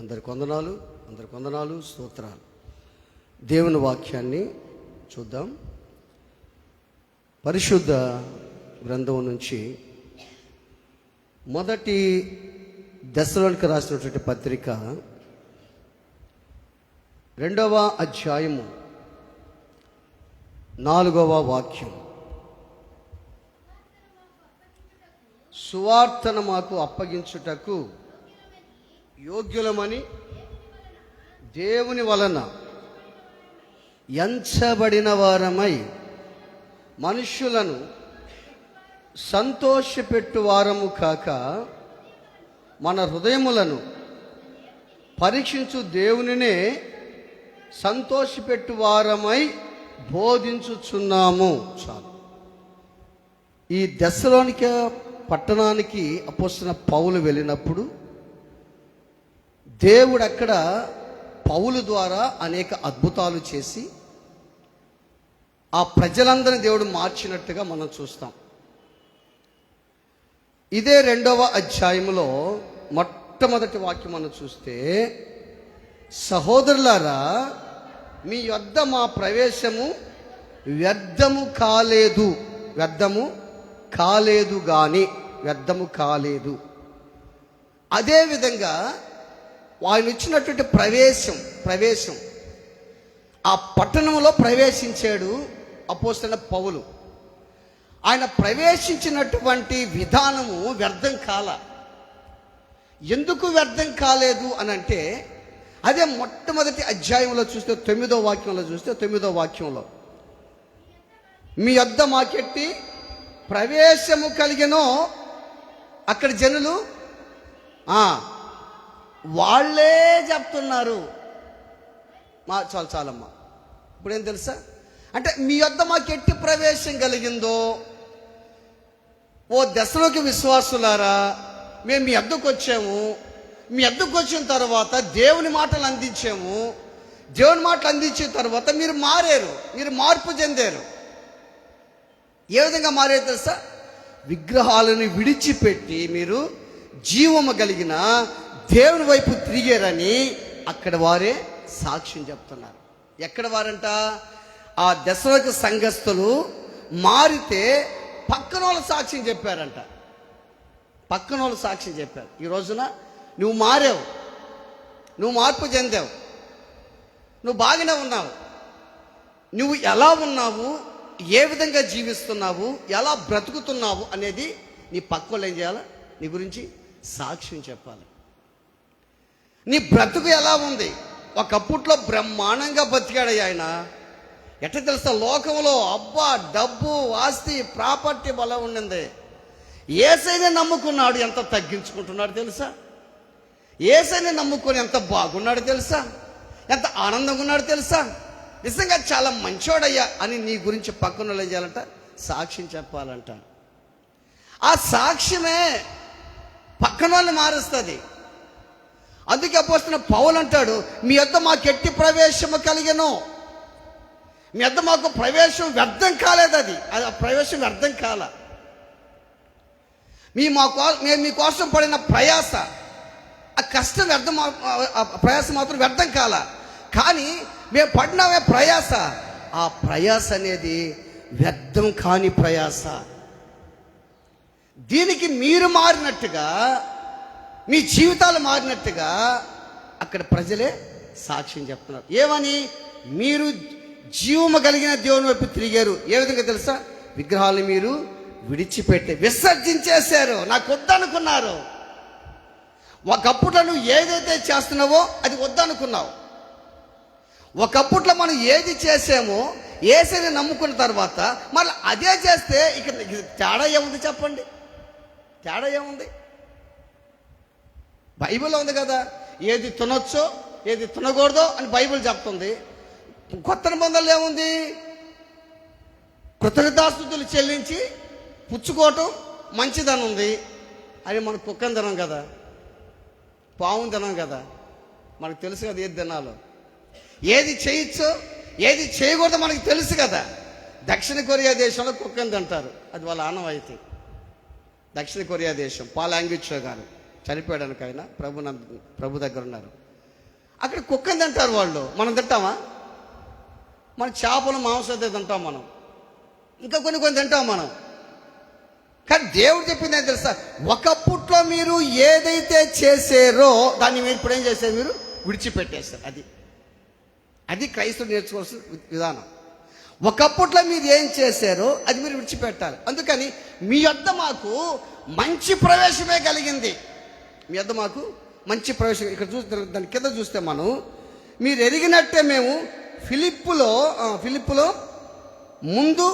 అందరికి వందనాలు, స్తోత్రాలు. దేవుని వాక్యాన్ని చూద్దాం. పరిశుద్ధ గ్రంథం నుంచి మొదటి దశలోనికి రాసినటువంటి పత్రిక 2వ అధ్యాయము 4వ వాక్యం. సువార్తను మాకు అప్పగించుటకు యోగ్యులమని దేవుని వలన ఎంచబడిన వారమై మనుష్యులను సంతోషపెట్టు వారము కాక మన హృదయములను పరీక్షించు దేవునినే సంతోషపెట్టు వారమై బోధించుచున్నాము. చాలు. ఈ దెస్సలోనిక పట్టణానికి అపోస్తలుడైన పౌలు వెళ్ళినప్పుడు దేవుడు అక్కడ పౌలు ద్వారా అనేక అద్భుతాలు చేసి ఆ ప్రజలందరినీ దేవుడు మార్చినట్టుగా మనం చూస్తాం. ఇదే 2వ అధ్యాయంలో మొట్టమొదటి వాక్యం మనం చూస్తే, సహోదరులారా, మీ యొద్ద మా ప్రవేశము వ్యర్థము కాలేదు. అదేవిధంగా ఆయన ఇచ్చినటువంటి ప్రవేశం ఆ పట్టణంలో ప్రవేశించాడు అపోస్తలుడైన పౌలు. ఆయన ప్రవేశించినటువంటి విధానము వ్యర్థం కాల. ఎందుకు వ్యర్థం కాలేదు అని అంటే, అదే మొట్టమొదటి అధ్యాయంలో చూస్తే 9వ వాక్యంలో మీ యొద్ద మాకెట్టి ప్రవేశము కలిగెనో, అక్కడ జనులు వాళ్ళే చెప్తున్నారు. చాలమ్మా. ఇప్పుడేం తెలుసా అంటే, మీ యొద్ద మాకు ఎట్టి ప్రవేశం కలిగిందో, ఓ దశలోకి విశ్వాసులారా, మేము మీ యొద్దకు వచ్చాము. మీ యొద్దకు వచ్చిన తర్వాత దేవుని మాటలు అందించాము. దేవుని మాటలు అందించిన తర్వాత మీరు మారారు, మీరు మార్పు చెందారు. ఏ విధంగా మారారు తెలుసా? విగ్రహాలను విడిచిపెట్టి మీరు జీవము కలిగిన దేవుని వైపు తిరిగారని అక్కడ వారే సాక్ష్యం చెప్తున్నారు. ఎక్కడ వారంట? ఆ దశలోకి సంఘస్థులు మారితే పక్కన వాళ్ళు సాక్ష్యం చెప్పారంట. ఈ రోజున నువ్వు మారావు, నువ్వు మార్పు చెందావు, నువ్వు బాగానే ఉన్నావు, నువ్వు ఎలా ఉన్నావు, ఏ విధంగా జీవిస్తున్నావు, ఎలా బ్రతుకుతున్నావు అనేది నీ పక్క వాళ్ళు ఏం చేయాలి? నీ గురించి సాక్ష్యం చెప్పాలి. నీ బ్రతుకు ఎలా ఉంది? ఒకప్పట్లో బ్రహ్మాండంగా బతికాడు ఆయన. ఎట్లా తెలుసా? లోకంలో అబ్బా డబ్బు, ఆస్తి, ప్రాపర్టీ బలం ఉండింది. యేసయ్యనే నమ్ముకున్నాడు, ఎంత తగ్గించుకుంటున్నాడు తెలుసా? యేసయ్యనే నమ్ముకొని ఎంత బాగున్నాడు తెలుసా? ఎంత ఆనందంగా ఉన్నాడు తెలుసా? నిజంగా చాలా మంచోడయ్యా అని నీ గురించి పక్కన వాళ్ళు ఏం చేయాలంట? సాక్ష్యం చెప్పాలంట. ఆ సాక్ష్యమే పక్కన వాళ్ళని మారుస్తుంది. అందుకే అపోస్తలుడైన పౌలు అంటాడు, మీ యొద్ద మాకు ఎట్టి ప్రవేశము కలిగెను. మీ యొద్ద మాకు ప్రవేశం వ్యర్థం కాలేదు. అది ఆ ప్రవేశం వ్యర్థం కాల. మేము మీకోసం పడిన ప్రయాస, ఆ కష్టం వ్యర్థం, ప్రయాస మాత్రం వ్యర్థం కాల. కానీ మేము పడినవే ప్రయాస, ఆ ప్రయాస అనేది వ్యర్థం కాని ప్రయాస. దీనికి మీరు మారినట్టుగా, మీ జీవితాలు మారినట్టుగా అక్కడ ప్రజలే సాక్ష్యం చెప్తున్నారు. ఏమని? మీరు జీవము కలిగిన దేవుని వైపు తిరిగారు. ఏ విధంగా తెలుసా? విగ్రహాలు మీరు విడిచిపెట్టి విసర్జించేశారు, నాకు వద్దనుకున్నారు. ఒకప్పుట్లో నువ్వు ఏదైతే చేస్తున్నావో అది వద్దనుకున్నావు. ఒకప్పట్లో మనం ఏది చేసామో, యేసుని నమ్ముకున్న తర్వాత మళ్ళీ అదే చేస్తే ఇక తేడా ఏముంది చెప్పండి? తేడా ఏముంది? బైబిల్లో ఉంది కదా, ఏది తినొచ్చో ఏది తినకూడదో అని బైబిల్ చెప్తుంది. కొత్త నిబంధనలు ఏముంది? కృతజ్ఞతాస్తుతులు చెల్లించి పుచ్చుకోవటం మంచిదని ఉంది. అది మనం కుక్కని తినం కదా, పావును తినం కదా, మనకు తెలుసు కదా ఏది తినాలో, ఏది చేయొచ్చో ఏది చేయకూడదో మనకు తెలుసు కదా. దక్షిణ కొరియా దేశంలో కుక్కని తింటారు, అది వాళ్ళ ఆనవాయితీ. దక్షిణ కొరియా దేశం, పాలాంగిచో గారు చనిపోయాడానికి ఆయన ప్రభు దగ్గర ఉన్నారు. అక్కడ కుక్కని తింటారు వాళ్ళు, మనం తింటామా? మన చేపలు మాంసం అయితే తింటాం మనం, ఇంకా కొన్ని తింటాం మనం. కానీ దేవుడు చెప్పింది ఏం తెలుసా? ఒకప్పట్లో మీరు ఏదైతే చేసారో దాన్ని మీరు ఇప్పుడు ఏం చేశారు? మీరు విడిచిపెట్టేశారు. అది క్రైస్తవుడు నేర్చుకోవాల్సిన విధానం. ఒకప్పట్లో మీరు ఏం చేశారో అది మీరు విడిచిపెట్టాలి. అందుకని మీ యొద్ద మాకు మంచి ప్రవేశమే కలిగింది. మీ యొద్ద మాకు మంచి ప్రవేశం. ఇక్కడ చూస్తే దాని కింద చూస్తే మనం, మీరు ఎరిగినట్టే మేము ఫిలిప్పులో ముందు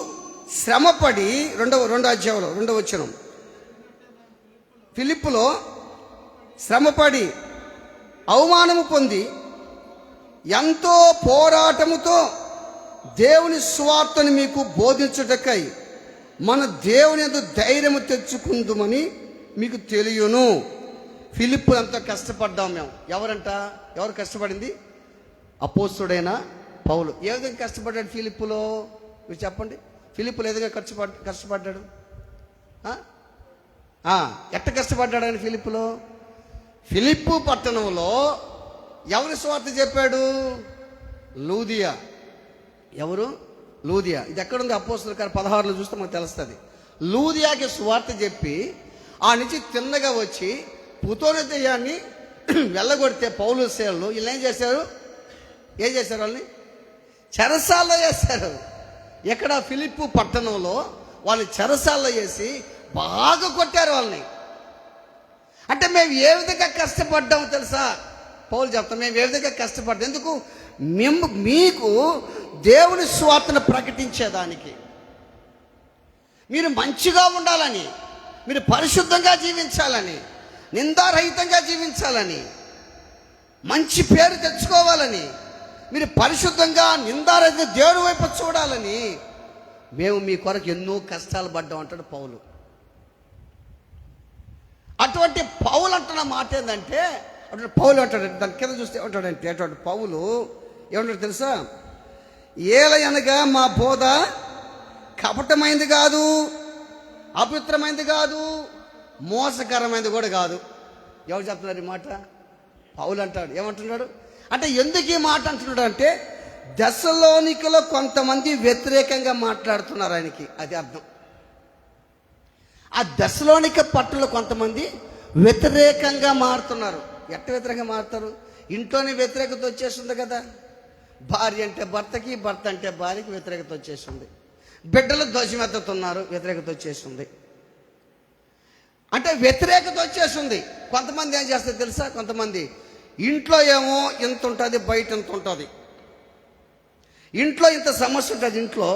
శ్రమపడి, రెండో అధ్యాయంలో 2వ వచనం, ఫిలిప్పులో శ్రమపడి అవమానము పొంది ఎంతో పోరాటముతో దేవుని సువార్తను మీకు బోధించుటకై మన దేవుని యందు ధైర్యము తెచ్చుకుందుమని మీకు తెలియను. ఫిలిప్పులు ఎంతో కష్టపడ్డాం మేము. ఎవరు కష్టపడింది? అపోస్తుడైన పౌలు. ఏ విధంగా కష్టపడ్డాడు ఫిలిప్పులో? మీరు చెప్పండి. ఫిలిప్పులు ఏ విధంగా కష్టపడ్డాడు? ఎట్ట కష్టపడ్డాడు ఆయన ఫిలిప్పులో? ఫిలిప్పు పట్టణంలో ఎవరి సువార్త చెప్పాడు? లూదియా. ఎవరు? లూదియా. ఇది ఎక్కడుంది? అపోస్తలుల కార్యం 16లో చూస్తే మనకు తెలుస్తుంది. లూదియాకి సువార్త చెప్పి ఆ నుంచి తిన్నగా వచ్చి పుతోను దెయ్యాన్ని వెళ్ళగొడితే పౌలు సేవలు వీళ్ళు ఏం చేశారు? వాళ్ళని చెరసాల్లో వేశారు. ఎక్కడ? ఫిలిప్పు పట్టణంలో వాళ్ళని చెరసాల్లో వేసి బాగా కొట్టారు వాళ్ళని. అంటే మేము ఏ విధంగా కష్టపడ్డామో తెలుసా? పౌలు చెప్తాం, మేము ఏ విధంగా కష్టపడ్డాం. ఎందుకు? మీకు దేవుని సువార్తను ప్రకటించేదానికి, మీరు మంచిగా ఉండాలని, మీరు పరిశుద్ధంగా జీవించాలని, నిందారహితంగా జీవించాలని, మంచి పేరు తెచ్చుకోవాలని, మీరు పరిశుద్ధంగా నిందారహితంగా దేవుని వైపు చూడాలని మేము మీ కొరకు ఎన్నో కష్టాలు పడ్డాం అంటాడు పౌలు. అటువంటి పౌలు అంటున్న మాట ఏంటంటే, అటువంటి పౌలు అంటాడు, దాని కింద చూస్తే ఏమంటాడంటే, అటువంటి పౌలు ఏమంటాడు తెలుసా? ఏలయనగా మా బోధ కపటమైంది కాదు, అపవిత్రమైంది కాదు, మోసకరమైంది కూడా కాదు. ఎవరు చెప్తున్నారు ఈ మాట? పౌలు అంటాడు. ఏమంటున్నాడు అంటే, ఎందుకు ఈ మాట అంటున్నాడు అంటే, దశలోనికలో కొంతమంది వ్యతిరేకంగా మాట్లాడుతున్నారు ఆయనకి. అది అర్థం. ఆ దశలోనిక పట్టులో కొంతమంది వ్యతిరేకంగా మారుతున్నారు. ఎట్ట వ్యతిరేకంగా మారుతారు? ఇంట్లోనే వ్యతిరేకత వచ్చేస్తుంది కదా. భార్య అంటే భర్తకి, భర్త అంటే భార్యకి వ్యతిరేకత వచ్చేస్తుంది. బిడ్డలు ధ్వజమెత్తుతున్నారు, వ్యతిరేకత వచ్చేస్తుంది. అంటే వ్యతిరేకత వచ్చేస్తుంది. కొంతమంది ఏం చేస్తారు తెలుసా? కొంతమంది ఇంట్లో ఏమో ఇంత ఉంటుంది, బయట ఇంత ఉంటుంది. ఇంట్లో ఇంత సమస్య ఉంటుంది ఇంట్లో,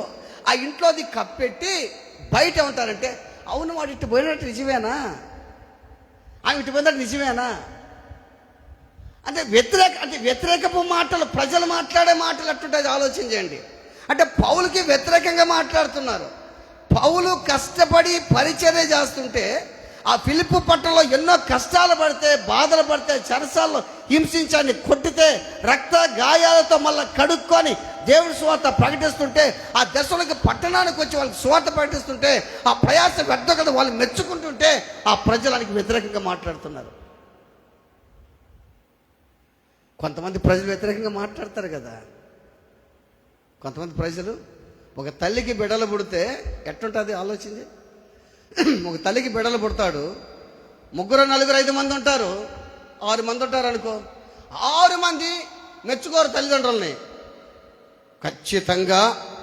ఆ ఇంట్లోది కప్పెట్టి బయట ఉంటారంటే, అవును వాడు ఇటు పోయినట్టు నిజమేనా, ఆమె ఇటు పోయినట్టు నిజమేనా అంటే వ్యతిరేకపు మాటలు, ప్రజలు మాట్లాడే మాటలు అట్టుంటుంది. ఆలోచన చేయండి. అంటే పౌలుకి వ్యతిరేకంగా మాట్లాడుతున్నారు. పౌలు కష్టపడి పరిచర్య చేస్తుంటే ఆ ఫిలిప్పు పట్టణంలో ఎన్నో కష్టాలు పడితే, బాధలు పడితే, చెరసాల్లో హింసించాన్ని కొట్టితే, రక్త గాయాలతో మళ్ళీ కడుక్కొని దేవుని సువార్త ప్రకటిస్తుంటే, ఆ దశలోకి పట్టణానికి వచ్చి వాళ్ళకి సువార్త ప్రకటిస్తుంటే, ఆ ప్రయాస వ్యర్థ కదా వాళ్ళు మెచ్చుకుంటుంటే, ఆ ప్రజలకు వ్యతిరేకంగా మాట్లాడుతున్నారు. కొంతమంది ప్రజలు వ్యతిరేకంగా మాట్లాడతారు కదా. కొంతమంది ప్రజలు, ఒక తల్లికి బిడ్డలు పుడితే ఎట్టుంటుంది ఆలోచించి. ఒక తల్లికి బిడ్డలు పుడతాడు, 3, 4, 5 మంది ఉంటారు, 6 మంది ఉంటారు అనుకో. 6 మంది మెచ్చుకోరు తల్లిదండ్రులని. ఖచ్చితంగా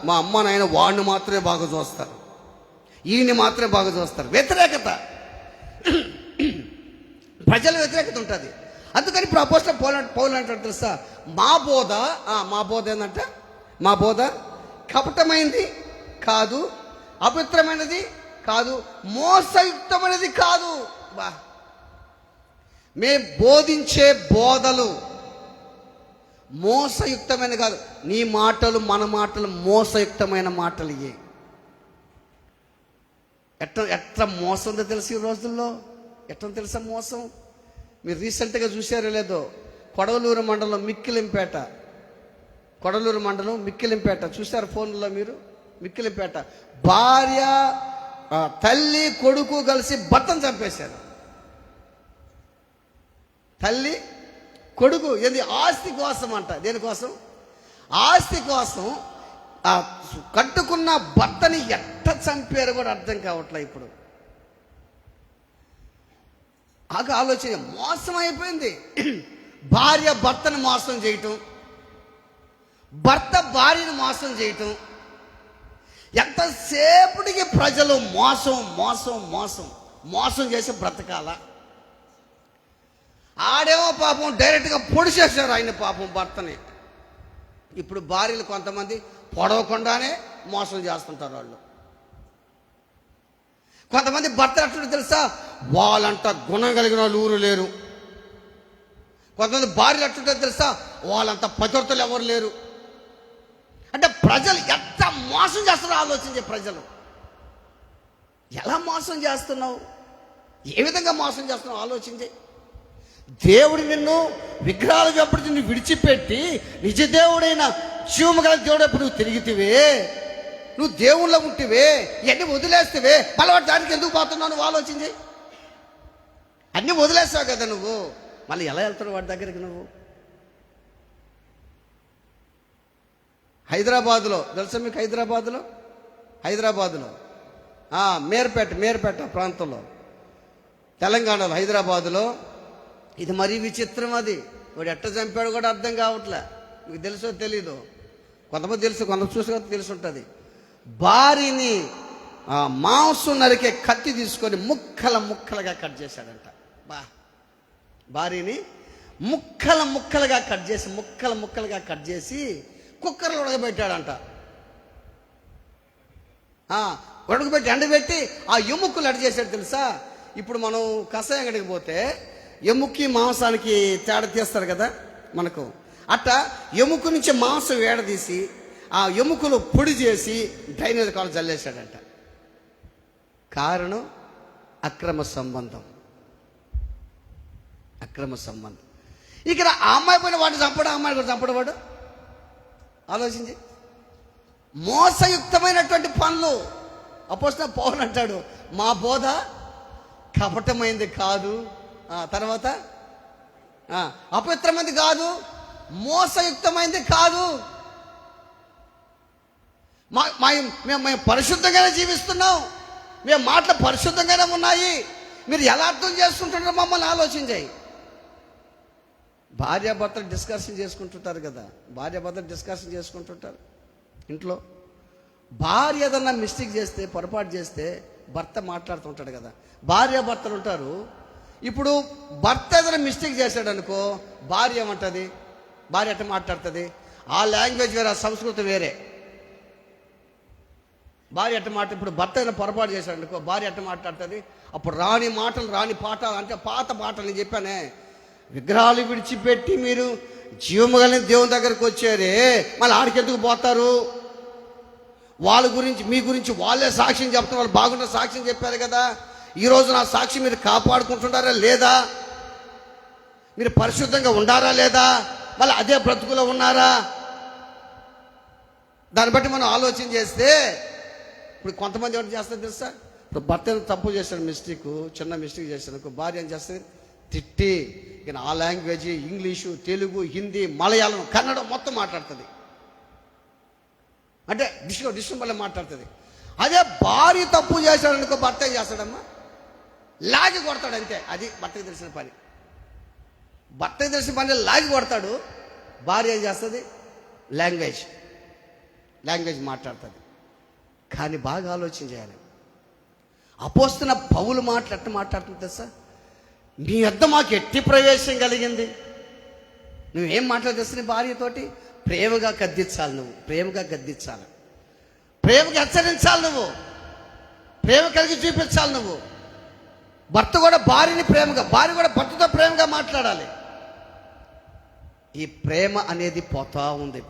మా అమ్మ నాయన వాడిని మాత్రమే బాగా చూస్తారు, ఈయన్ని మాత్రమే బాగా చూస్తారు. వ్యతిరేకత, ప్రజల వ్యతిరేకత ఉంటుంది. అందుకని ఇప్పుడు అపోస్తలుడు పౌలు అంటాడు తెలుసా, మా బోధ ఏంటంటే, మా బోధ కపటమైనది కాదు, అపవిత్రమైనది కాదు, మోసయుక్తమైనది కాదు. మేము బోధించే బోధలు మోసయుక్తమైన కాదు. నీ మాటలు, మన మాటలు మోసయుక్తమైన మాటలు ఇవే. ఎట్లా మోసం ఉందో తెలుసు ఈ రోజుల్లో. ఎట్లా తెలుసా మోసం? మీరు రీసెంట్గా చూసారో లేదో, కొడవలూరు మండలం మిక్కిలింపేట చూశారు ఫోన్లో మీరు? మిక్కిలింపేట భార్య, తల్లి, కొడుకు కలిసి భర్తను చంపేశారు. తల్లి, కొడుకు ఏంది ఆస్తి కోసం అంట. దేనికోసం? ఆస్తి కోసం ఆ కట్టుకున్న భర్తని ఎట్ట చంపారు కూడా అర్థం కావట్లే ఇప్పుడు. ఆలోచన మోసం అయిపోయింది. భార్య భర్తను మోసం చేయటం, భర్త భార్యను మోసం చేయటం, ఎంతసేపటికి ప్రజలు మోసం మోసం మోసం మోసం చేసి బ్రతకాల. ఆడేమో పాపం డైరెక్ట్గా పొడిచేశారు ఆయన పాపం భర్తని. ఇప్పుడు భార్యలు కొంతమంది పొడవకుండానే మోసం చేస్తుంటారు వాళ్ళు. కొంతమంది భర్తలు అట్లా తెలుసా, వాళ్ళంట గుణం కలిగిన వాళ్ళు ఊరు లేరు. కొంతమంది భార్యలు అట్లుంటే తెలుసా, వాళ్ళంత పతివ్రతలు ఎవరు లేరు. అంటే ప్రజలు ఎంత మోసం చేస్తారో ఆలోచించే. ప్రజలు ఎలా మోసం చేస్తున్నావు, ఏ విధంగా మోసం చేస్తున్నావు ఆలోచించే. దేవుడు నిన్ను విగ్రహాలు చెప్పి నిన్ను విడిచిపెట్టి నిజ దేవుడైన జీవము గల దేవుడు ఎప్పుడు నువ్వు తిరిగితివే, నువ్వు దేవుళ్ళ ఉంటివే, ఇవన్నీ వదిలేస్తేవే మళ్ళీ వాటి దానికి ఎందుకు పోతున్నావు నువ్వు ఆలోచించి. అన్నీ వదిలేస్తావు కదా నువ్వు, మళ్ళీ ఎలా వెళ్తున్నావు వాడి దగ్గరికి నువ్వు. హైదరాబాదులో తెలుసా మీకు? హైదరాబాదులో మేర్పేట ప్రాంతంలో, తెలంగాణలో, హైదరాబాదులో ఇది మరీ విచిత్రం. అది వాడు ఎట్ట చంపాడు కూడా అర్థం కావట్లే. మీకు తెలుసో తెలీదు, కొంతమంది తెలుసు, కొంతమంది చూసి తెలిసి ఉంటుంది. భార్యని మాంసం నరికే కత్తి తీసుకొని ముక్కలుగా కట్ చేశాడంట. భార్యని ముక్కలుగా కట్ చేసి కుక్కర్లో ఉడకబెట్టాడంట. ఉడకబెట్టి ఎండబెట్టి ఆ ఎముకలు అడి చేశాడు తెలుసా. ఇప్పుడు మనం కషాయం అంగడికి పోతే ఎముకి మాంసానికి తేడా తీస్తారు కదా మనకు, అట్ట ఎముక నుంచి మాంసం వేడదీసి ఆ ఎముకలు పొడి చేసి డ్రైనేజ్ కాలు చల్లేశాడంట. కారణం అక్రమ సంబంధం. ఇక్కడ ఆ అమ్మాయి పైన వాడిని చంపడం, అమ్మాయి కూడా చంపడం వాడు. ఆలోచించి మోసయుక్తమైనటువంటి పనులు. అపోస్తలుడైన పౌలు అంటాడు, మా బోధ కపటమైంది కాదు, తర్వాత అపవిత్రమైంది కాదు, మోసయుక్తమైంది కాదు. మేము పరిశుద్ధంగానే జీవిస్తున్నాం, మేము మాటలు పరిశుద్ధంగానే ఉన్నాయి. మీరు ఎలా అర్థం చేసుకుంటున్నారో మమ్మల్ని ఆలోచించాయి. భార్యాభర్తలు డిస్కషన్ చేసుకుంటుంటారు కదా, డిస్కషన్ చేసుకుంటుంటారు ఇంట్లో. భార్య ఏదన్నా మిస్టేక్ చేస్తే, పొరపాటు చేస్తే భర్త మాట్లాడుతుంటాడు కదా. భార్యాభర్తలు ఉంటారు. ఇప్పుడు భర్త ఏదైనా మిస్టేక్ చేశాడు అనుకో, భార్య ఏమంటుంది, భార్య ఎట్ట మాట్లాడుతుంది, ఆ లాంగ్వేజ్ వేరే, ఆ సంస్కృతి వేరే. భార్య ఎట్ట ఇప్పుడు భర్త ఏదైనా పొరపాటు చేశాడు అనుకో, భార్య ఎట్ట మాట్లాడుతుంది. అప్పుడు రాని మాటలు, రాని పాఠాలు, అంటే పాత పాటలు. నేను చెప్పానే, విగ్రహాలు విడిచిపెట్టి మీరు జీవము కలిగిన దేవుని దగ్గరికి వచ్చారే, మళ్ళీ ఆడికి ఎందుకు పోతారు? వాళ్ళ గురించి, మీ గురించి వాళ్ళే సాక్ష్యం చెప్తున్నారు, వాళ్ళు బాగున్న సాక్ష్యం చెప్పారు కదా. ఈరోజు నా సాక్షి మీరు కాపాడుకుంటున్నారా లేదా? మీరు పరిశుద్ధంగా ఉండారా లేదా? మళ్ళీ అదే బ్రతుకులో ఉన్నారా? దాన్ని బట్టి మనం ఆలోచన చేస్తే, ఇప్పుడు కొంతమంది ఎవరు చేస్తారు తెలుసా, ఇప్పుడు భర్త తప్పు చేశాడు, చిన్న మిస్టేక్ చేశాడు, భార్య ఏం చేస్తుంది, తిట్టి ఇక ఆ లాంగ్వేజ్, ఇంగ్లీషు, తెలుగు, హిందీ, మలయాళం, కన్నడం మొత్తం మాట్లాడుతుంది. అంటే డిస్టర్బ్ వల్ల మాట్లాడుతుంది. అదే భార్య తప్పు చేశాడనుకో, భర్త ఏం చేస్తాడమ్మా, లాగి కొడతాడు అంతే. అది భర్తకి తెలిసిన పని. లాగి కొడతాడు. భార్య ఏం చేస్తుంది, లాంగ్వేజ్ మాట్లాడుతుంది. కానీ బాగా ఆలోచన చేయాలి. అపోస్తలుడైన పౌలు ఎట్ట మాట్లాడుతుంది తెలుసా, నీ వద్ద మాకు ఎట్టి ప్రవేశం కలిగింది. నువ్వేం మాట్లాడేస్తా నీ భార్యతోటి? ప్రేమగా గద్దించాలి నువ్వు, ప్రేమగా హెచ్చరించాలి నువ్వు, ప్రేమ కలిగి చూపించాలి నువ్వు. భర్త కూడా భార్యని ప్రేమగా, భార్య కూడా భర్తతో ప్రేమగా మాట్లాడాలి. ఈ ప్రేమ అనేది పోతా ఉంది.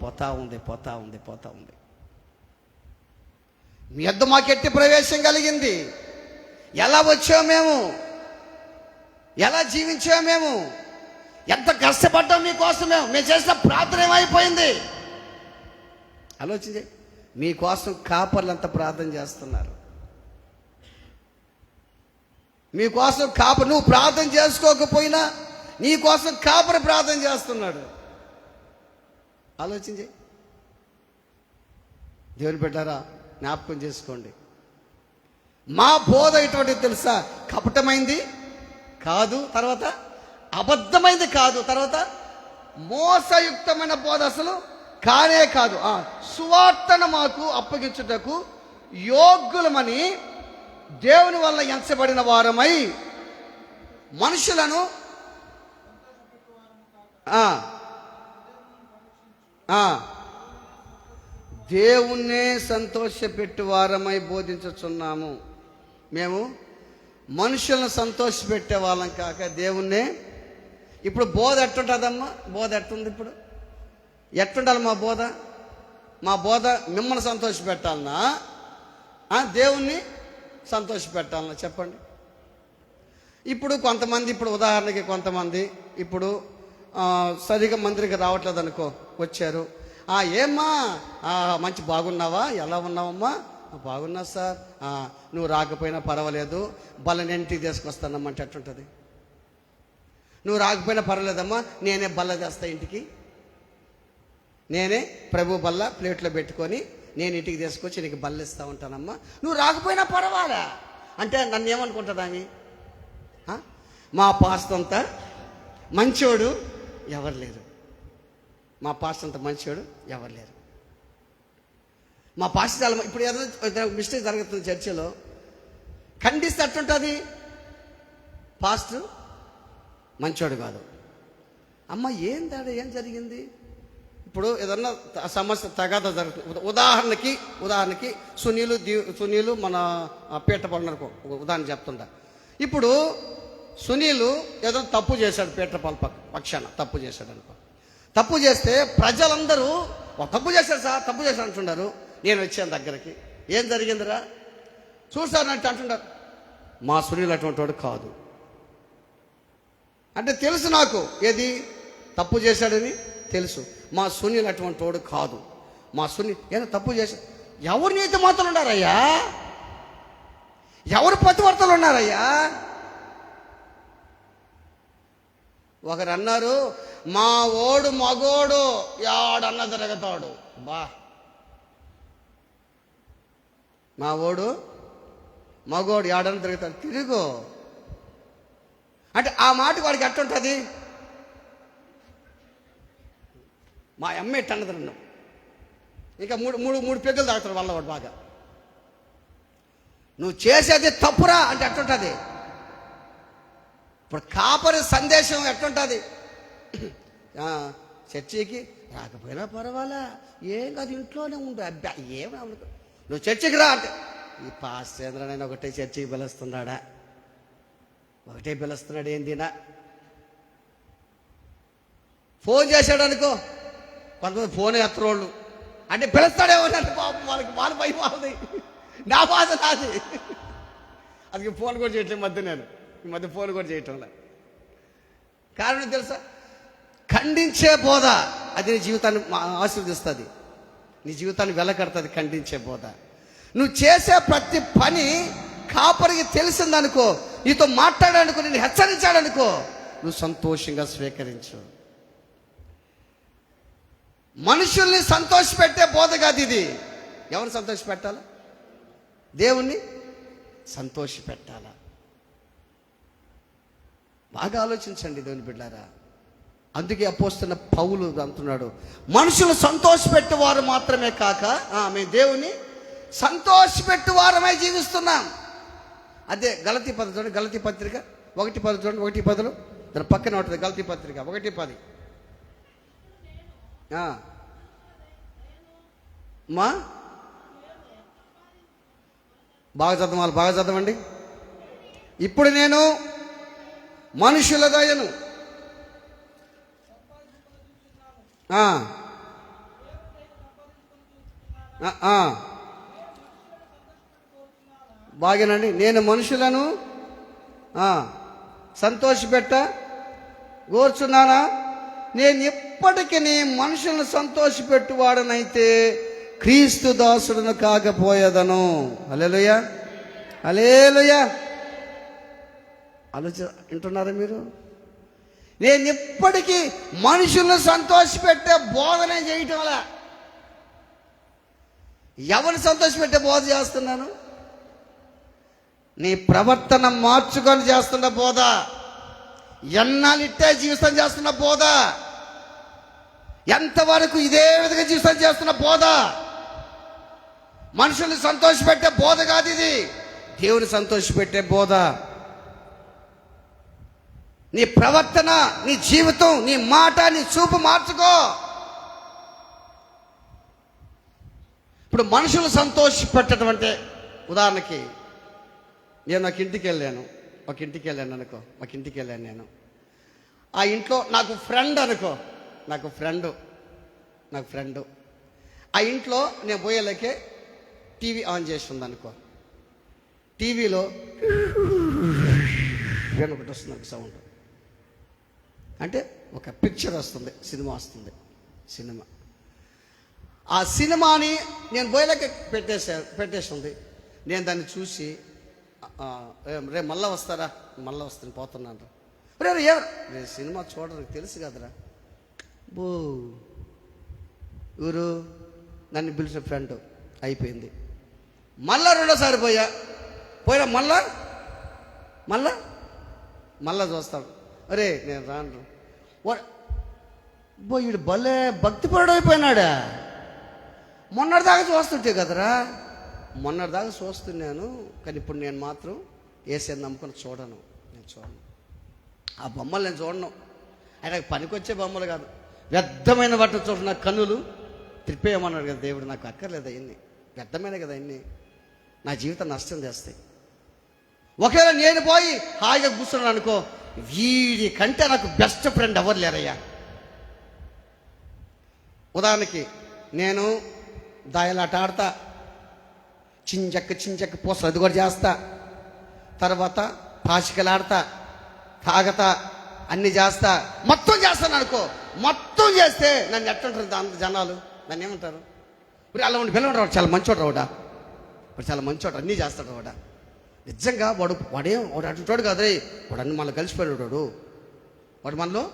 మీ వద్ద మాకు ఎట్టి ప్రవేశం కలిగింది. ఎలా వచ్చాము మేము, ఎలా జీవించాము మేము, ఎంత కష్టపడ్డాం మీకోసం, మేము చేసిన ప్రార్థన ఏమైపోయింది ఆలోచించే. మీకోసం కాపర్లు అంత ప్రార్థన చేస్తున్నారు. మీకోసం నువ్వు ప్రార్థన చేసుకోకపోయినా నీ కోసం కాపరి ప్రార్థన చేస్తున్నాడు. ఆలోచించి దేవుని బిడ్డారా, జ్ఞాపకం చేసుకోండి. మా బోధ ఎటువంటిది తెలుసా? కపటమైంది కాదు, తర్వాత అబద్ధమైంది కాదు, తర్వాత మోసయుక్తమైన బోధ అసలు కానే కాదు. సువార్తను మాకు అప్పగించుటకు యోగ్యులమని దేవుని వల్ల ఎంచబడిన వారమై మనుషులను దేవుణ్ణే సంతోషపెట్టు వారమై బోధించుచున్నాము. మేము మనుషులను సంతోషపెట్టే వాళ్ళం కాక దేవుణ్ణే. ఇప్పుడు బోధ ఎట్టుంటుందమ్మా? బోధ ఎట్టుంది? ఇప్పుడు ఎట్టుండాలి మా బోధ? మా బోధ మిమ్మల్ని సంతోషపెట్టాలన్నా దేవుణ్ణి సంతోషపెట్టాలన్నా? చెప్పండి. ఇప్పుడు కొంతమంది, ఇప్పుడు ఉదాహరణకి కొంతమంది ఇప్పుడు సరిగా మందిరికి రావట్లేదు అనుకో, వచ్చారు. ఏమ్మా మంచి బాగున్నావా? ఎలా ఉన్నావమ్మా? బాగున్నా సార్. నువ్వు రాకపోయినా పర్వాలేదు, బల్లని ఇంటికి తీసుకొస్తానమ్మంటే ఎట్టుంటుంది? నువ్వు రాకపోయినా పర్వాలేదమ్మా, నేనే బల్ల తెస్తా ఇంటికి, నేనే ప్రభు బల్ల ప్లేట్లో పెట్టుకొని నేను ఇంటికి తీసుకొచ్చి నీకు బల్ల ఇస్తా ఉంటానమ్మా, నువ్వు రాకపోయినా పర్వాలా అంటే నన్ను ఏమనుకుంటుందాని? మా పాస్టర్ అంతా మంచోడు ఎవరు లేరు, మా పాస్టర్ అంత మంచోడు ఎవరు లేరు. మా పాస్టర్ చాలా ఇప్పుడు ఏదైనా మిస్టేక్ జరుగుతుంది చర్చిలో, ఖండిస్తే అట్టుంటుంది. పాస్టర్ మంచోడు కాదు. అమ్మ ఏం తేడా, ఏం జరిగింది? ఇప్పుడు ఏదన్నా సమస్య తగాదా జరుగుతుంది. ఉదాహరణకి సునీలు మన పీట పడినకు ఉదాహరణ చెప్తుంటా. ఇప్పుడు సునీలు ఏదో తప్పు చేశాడు, పీటపాల పక్షాన తప్పు చేశాడు అనుకో. తప్పు చేస్తే ప్రజలందరూ తప్పు చేశాడు సార్, తప్పు చేశాడు అంటున్నారు. నేను వచ్చాను దగ్గరికి, ఏం జరిగిందిరా చూసాను అంటే అంటున్నారు, మా సునీల్ అటువంటి వాడు కాదు అంటే తెలుసు నాకు, ఏది తప్పు చేశాడని తెలుసు. మా సునీల్ అటువంటి వాడు కాదు. మా సునీల్ ఏదో తప్పు చేశాడు. ఎవరు నీతి మాత్రం ఉన్నారయ్యా? ఎవరు పతివర్తలు ఉన్నారయ్యా? ఒకరు అన్నారు, మా ఓడు మగోడు యాడన్న తిరగతాడు. మా ఓడు మగోడు యాడన్న తిరుగుతాడు. తిరుగు అంటే ఆ మాట వాడికి ఎట్టుంటుంది? మా అమ్మ ఎట్టన్నది నన్ను, ఇంకా మూడు పెగ్గులు తాగుతాడు వాళ్ళ వాడు బాగా. నువ్వు చేసేది తప్పురా అంటే ఎట్టుంటుంది? ఇప్పుడు కాపరి సందేశం ఎట్టుంటుంది? చర్చికి రాకపోయినా పర్వాలా, ఏం కాదు ఇంట్లోనే ఉండు, అబ్బా ఏమి నువ్వు చర్చికి రా అంటే, ఈ పాశ్చేంద్రనైనా ఒకటే చర్చికి పిలుస్తున్నాడా? ఒకటే పిలుస్తున్నాడు ఏందినా? ఫోన్ చేశాడు అనుకో, కొంతమంది ఫోన్ ఎత్తరోళ్ళు అంటే పిలుస్తాడేమో అంటే పాపం వాళ్ళ పై వాళ్ళది, నా బాధ నాది. అది ఫోన్ కూడా చేయట్లేదు ఈ మధ్య ఫోన్ కూడా చేయటంలా. కారణం తెలుసా? ఖండించే బోధ అది నీ జీవితాన్ని ఆశీర్వదిస్తుంది, నీ జీవితాన్ని వెలకడుతుంది. ఖండించే బోధ. నువ్వు చేసే ప్రతి పని కాపరికి తెలిసిందనుకో, నీతో మాట్లాడానుకో, నేను హెచ్చరించాడనుకో, నువ్వు సంతోషంగా స్వీకరించు. మనుషుల్ని సంతోషపెట్టే బోధ కాదు ఇది. ఎవరిని సంతోషపెట్టాలా? దేవుణ్ణి సంతోషపెట్టాలా? బాగా ఆలోచించండి దేవుని బిడ్డారా. అందుకే అపోస్తున్న పౌలు అంటున్నాడు, మనుషులు సంతోషపెట్టేవారు మాత్రమే కాక మేము దేవుని సంతోషపెట్టువారమై జీవిస్తున్నాం. అదే గలతీ పత్రిక చూడండి, గలతీ పత్రిక 1:10 చూడండి, 1:10 దాని పక్కన ఉంటుంది గలతీ పత్రిక 1:10. మా బాగా చదవండి. ఇప్పుడు నేను మనుషుల దయను బాగానండి. నేను మనుషులను సంతోషపెట్ట కోరుచున్నానా? నేను ఎప్పటికీ మనుషులను సంతోషపెట్టువాడనైతే క్రీస్తు దాసుడును కాకపోయేదను. హల్లెలూయా, హల్లెలూయా. వింటున్నారా మీరు? నేను ఇప్పటికీ మనుషులను సంతోషపెట్టే బోధనే చేయటం వల్ల ఎవరిని సంతోషపెట్టే బోధ చేస్తున్నాను? నీ ప్రవర్తన మార్చుకొని చేస్తున్న బోధ, ఎన్నాళ్ళిట్టే జీవితం చేస్తున్న బోధ, ఎంతవరకు ఇదే విధంగా జీవితం చేస్తున్న బోధ. మనుషుల్ని సంతోషపెట్టే బోధ కాదు ఇది, దేవుని సంతోషపెట్టే బోధ. నీ ప్రవర్తన, నీ జీవితం, నీ మాట, నీ చూపు మార్చుకో. ఇప్పుడు మనుషులు సంతోషపెట్టడం అంటే, ఉదాహరణకి నేను ఒక ఇంటికి వెళ్ళాను అనుకో, ఒక ఇంటికి వెళ్ళాను నేను. ఆ ఇంట్లో నాకు ఫ్రెండ్ అనుకో, నాకు ఫ్రెండు ఆ ఇంట్లో నేను పోయేలాకే టీవీ ఆన్ చేసి ఉంది అనుకో. టీవీలో ఒకటి వస్తుంది, ఒక సౌండ్ అంటే ఒక పిక్చర్ వస్తుంది, సినిమా వస్తుంది. ఆ సినిమాని నేను పోయేలాక పెట్టేసి ఉంది. నేను దాన్ని చూసి రే మళ్ళా వస్తారా, మళ్ళీ వస్తాను, పోతున్నాను రే రే సినిమా చూడడానికి తెలుసు కదరా బో ఊరు నన్ను పిలిచిన ఫ్రెండ్ అయిపోయింది. మళ్ళా రెండోసారి పోయినా మళ్ళా చూస్తాడు. అరే నేను రాను బో వీడు భలే భక్తిపరుడు అయిపోయినాడా. మొన్నటిదాకా చూస్తున్నాను కానీ ఇప్పుడు నేను మాత్రం ఏసేది నమ్ముకొని చూడను. ఆ బొమ్మలు నేను చూడను. ఆయనకు పనికొచ్చే బొమ్మలు కాదు, వ్యర్థమైన వాటిని చూసిన కన్నులు త్రిప్పేయమన్నాడు కదా దేవుడు. నాకు అక్కర్లేదు అవన్నీ, వ్యర్థమైన కదా అన్నీ, నా జీవితం నష్టం చేస్తాయి. ఒకవేళ నేను పోయి హాయిగా కూర్చున్నాను అనుకో, వీడి కంటే నాకు బెస్ట్ ఫ్రెండ్ ఎవరు లేరయ్యా. ఉదాహరణకి నేను దాయలాట ఆడతా, చించక్క పోస్తా, అది కూడా చేస్తా. తర్వాత పాచికలు ఆడతా, తాగతా, అన్ని చేస్తా, మొత్తం చేస్తాను అనుకో. మొత్తం చేస్తే నన్ను ఎట్టుంటారు జనాలు, నన్ను ఏమంటారు? ఇప్పుడు అలా ఉండి పిల్లలు రావడం చాలా మంచోడు రావడా, ఇప్పుడు చాలా మంచోడు, అన్నీ చేస్తాడు రావడా. నిజంగా వాడు అటుంటాడు కాదు, వాడు అన్ని మనలో కలిసిపోయాడు. వాడు మనలో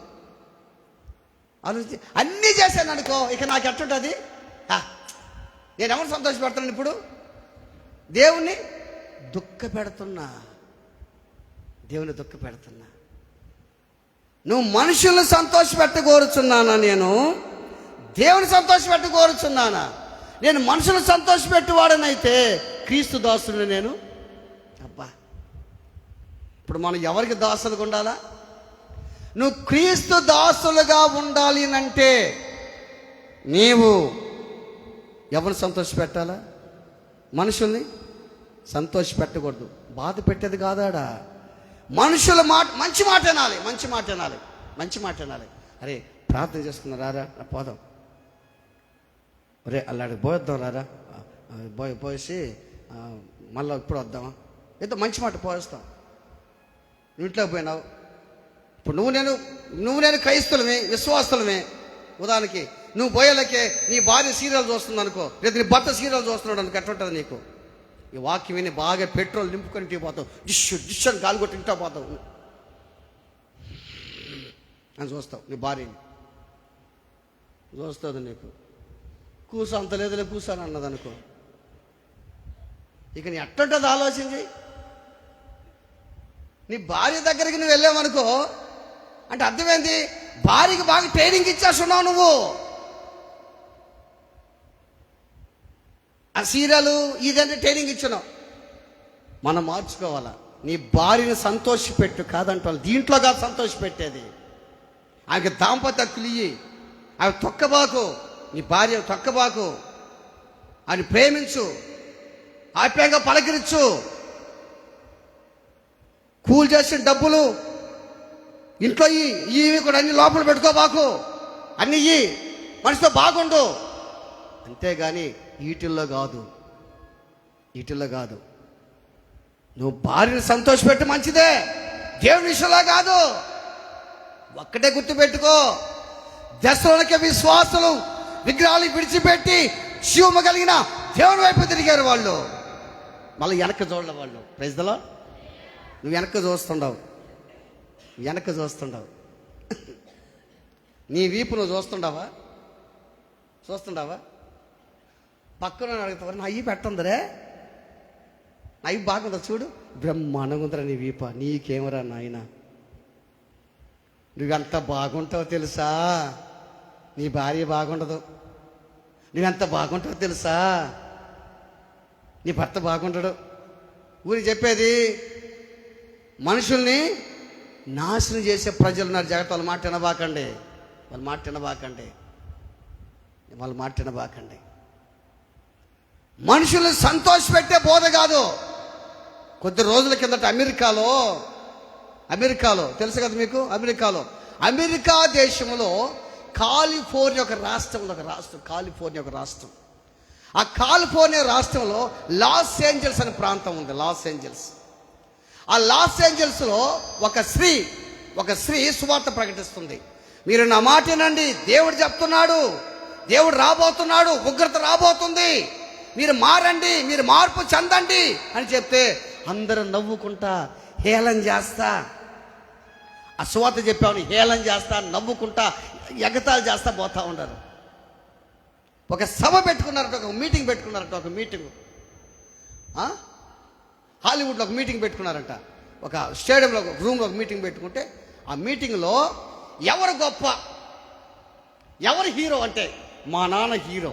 ఆలోచించి అన్నీ చేశాను అనుకో, ఇక నాకు ఎట్టుంటుంది? నేను ఎవరు సంతోషపెడుతున్నాను? ఇప్పుడు దేవుణ్ణి దుఃఖ పెడుతున్నా. నువ్వు మనుషులను సంతోషపెట్ట కోరుచున్నానా? నేను దేవుని సంతోషపెట్ట కోరుచున్నానా? నేను మనుషులను సంతోషపెట్టువాడనైతే క్రీస్తు దాసుని నేను. అబ్బా, ఇప్పుడు మనం ఎవరికి దాసులుగా ఉండాలా? నువ్వు క్రీస్తు దాసులుగా ఉండాలి అంటే నీవు ఎవరిని సంతోషపెట్టాలా? మనుషుల్ని సంతోషపెట్టకూడదు, బాధ పెట్టేది కాదాడా. మనుషుల మాట, మంచి మాట వినాలి. అరే ప్రార్థన చేసుకున్నారా, పోదాం, రే అల్లాడికి పోయేద్దాం, రారా పోయేసి మళ్ళీ ఇప్పుడు వద్దామా, ఏదో మంచి మాట పోయేస్తాం. నువ్వు ఇంట్లోకి పోయినావు, ఇప్పుడు నువ్వు నేను క్రైస్తవులమే, విశ్వాసులమే. ఉదాహరణకి నువ్వు పోయేలకే నీ భార్య సీరియల్ చూస్తుంది అనుకో, లేదా నీ భర్త సీరియల్ చూస్తున్నాడు అనుకో, ఎట్లుంటుంది నీకు? ఈ వాక్యం విని బాగా పెట్రోల్ నింపుకొని ఇంటికి పోతావు, డిష్ అని గాలి కొట్టి ఇంట్లో పోతావు అని చూస్తావు. నీ భార్యని చూస్తుంది, నీకు కూసా అంత లేదులే కూసాను అన్నది అనుకో, ఇక నీ ఎట్టుంటుంది ఆలోచించి. నీ భార్య దగ్గరికి నువ్వు వెళ్ళావనుకో, అంటే అర్థమైంది భార్యకి బాగా ట్రైనింగ్ ఇచ్చేస్తున్నావు నువ్వు. ఆ సీరియలు ఇదంటే ట్రైనింగ్ ఇచ్చినావు. మనం మార్చుకోవాలా. నీ భార్యని సంతోషపెట్టు కాదంటే దీంట్లో కాదు సంతోషపెట్టేది. ఆమెకి దాంపత్య హక్కులు ఇయ్యి, ఆమె తొక్కబాకు, నీ భార్య తొక్కబాకు, ఆమెను ప్రేమించు, ఆప్యాయంగా పలకరించు. కూల్ చేసిన డబ్బులు ఇంట్లో ఇవి కూడా అన్ని లోపల పెట్టుకోబాకు, అన్ని ఇయ్యి, మనిషితో బాగుండు. అంతేగాని వీటిల్లో కాదు. నువ్వు భార్యను సంతోషపెట్టి మంచిదే, దేవుని విషయంలో కాదు. ఒక్కటే గుర్తుపెట్టుకో, దశలోనికే విశ్వాసులు విగ్రహాలు విడిచిపెట్టి శివము కలిగిన దేవుని వైపు తిరిగారు వాళ్ళు. మళ్ళీ వెనక్కి చూడలే వాళ్ళు. Praise the Lord. నువ్వు వెనక్కి చూస్తుండవు. నీ వీపు నువ్వు చూస్తుండావా? పక్కన అడుగుతావు, నా వీపు ఎట్టుందరే, నా వీపు బాగుందా చూడు, బ్రహ్మాండంగా ఉందిరా నీ వీప, నీకేమరా నాయన, నువ్వెంత బాగుంటావో తెలుసా, నీ భార్య బాగుండదు, నువ్వెంత బాగుంటావో తెలుసా, నీ భర్త బాగుండడు. ఊరికి చెప్పేది మనుషుల్ని నాశనం చేసే ప్రజలు ఉన్నారు. జాగ్రత్త, వాళ్ళ మాట వినబాకండి. మనుషుల్ని సంతోషపెట్టే బోధ కాదు. కొద్ది రోజుల కిందట అమెరికాలో తెలుసు కదా మీకు, అమెరికా దేశంలో కాలిఫోర్నియా ఒక రాష్ట్రం. ఆ కాలిఫోర్నియా రాష్ట్రంలో లాస్ ఏంజల్స్ అనే ప్రాంతం ఉంది. ఆ లాస్ ఏంజల్స్లో ఒక స్త్రీ సువార్త ప్రకటిస్తుంది. మీరు నా మాట వినండి, దేవుడు చెప్తున్నాడు, దేవుడు రాబోతున్నాడు, ఉగ్రత రాబోతుంది, మీరు మారండి, మీరు మార్పు చెందండి అని చెప్తే అందరూ నవ్వుకుంటా హేళన చేస్తా, ఆ సువార్త చెప్పామని హేళన చేస్తా, నవ్వుకుంటా ఎగతాళి చేస్తా పోతా ఉన్నారు. ఒక సభ పెట్టుకున్నారట, ఒక మీటింగ్ హాలీవుడ్లో ఒక మీటింగ్ పెట్టుకున్నారంట. ఒక స్టేడియంలో ఒక రూమ్లో ఒక మీటింగ్ పెట్టుకుంటే ఆ మీటింగ్లో ఎవరు గొప్ప, ఎవరు హీరో అంటే, మా నాన్న హీరో,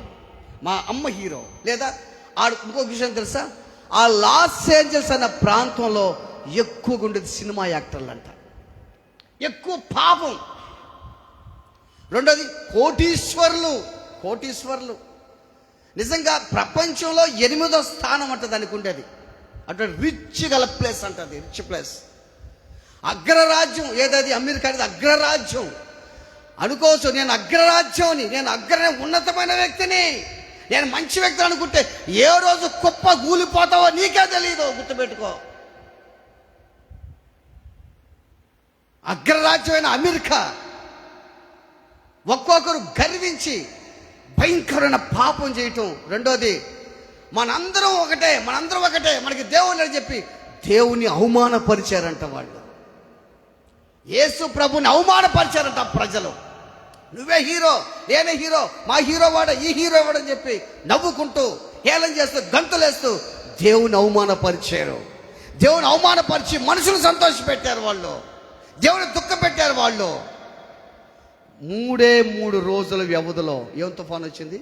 మా అమ్మ హీరో, లేదా ఇంకొక విషయం తెలుసా, ఆ లాస్ ఏంజల్స్ అన్న ప్రాంతంలో ఎక్కువగా ఉండేది సినిమా యాక్టర్లు అంట, ఎక్కువ పాపం. రెండోది కోటీశ్వరులు. నిజంగా ప్రపంచంలో 8వ స్థానం అంట దానికి ఉండేది. అటువంటి రిచ్ గల ప్లేస్ అంటది, రిచ్ ప్లేస్, అగ్రరాజ్యం. ఏదది అమెరికా అనేది అగ్రరాజ్యం అనుకోవచ్చు. నేను ఉన్నతమైన వ్యక్తిని, నేను మంచి వ్యక్తి అనుకుంటే ఏ రోజు కుప్ప కూలిపోతావో నీకే తెలియదు, గుర్తుపెట్టుకో. అగ్రరాజ్యమైన అమెరికా ఒక్కొక్కరు గర్వించి భయంకరమైన పాపం చేయటం. రెండోది మనందరం ఒకటే, మనకి దేవుని అని చెప్పి దేవుని అవమానపరిచారంట వాళ్ళు. యేసు ప్రభుని అవమానపరిచారంట ప్రజలు. నువ్వే హీరో, నేనే హీరో, మా హీరో వాడు, ఈ హీరో వాడని చెప్పి నవ్వుకుంటూ హేళన చేస్తూ గంతులేస్తూ దేవుని అవమానపరిచి మనుషులు సంతోషపెట్టారు వాళ్ళు, దేవుని దుఃఖ పెట్టారు వాళ్ళు. 3 రోజుల వ్యవధిలో ఏం తుఫాను వచ్చింది?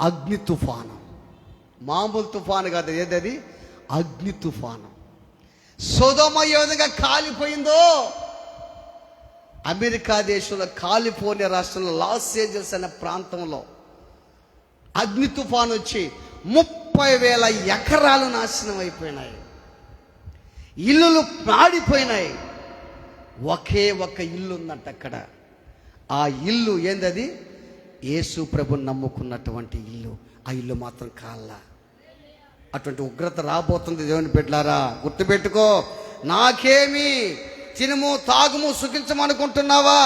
అగ్ని తుఫాను. మామూలు తుఫాను కాదు, ఏదది? అగ్ని తుఫాను. సొదొమ ఏ విధంగా కాలిపోయిందో, అమెరికా దేశంలో కాలిఫోర్నియా రాష్ట్రంలో లాస్ ఏంజల్స్ అనే ప్రాంతంలో అగ్ని తుఫాను వచ్చి 30,000 ఎకరాలు నాశనం అయిపోయినాయి, ఇల్లులు మాడిపోయినాయి. ఒకే ఒక ఇల్లు ఉందంట అక్కడ. ఆ ఇల్లు ఏందది? యేసు ప్రభుని నమ్ముకున్నటువంటి ఇల్లు. ఆ ఇల్లు మాత్రం కాల్లా. అటువంటి ఉగ్రత రాబోతుంది దేవుని బిడ్డలారా, గుర్తుపెట్టుకో. నాకేమి తినుము తాగుము సుఖించమనుకుంటున్నావా?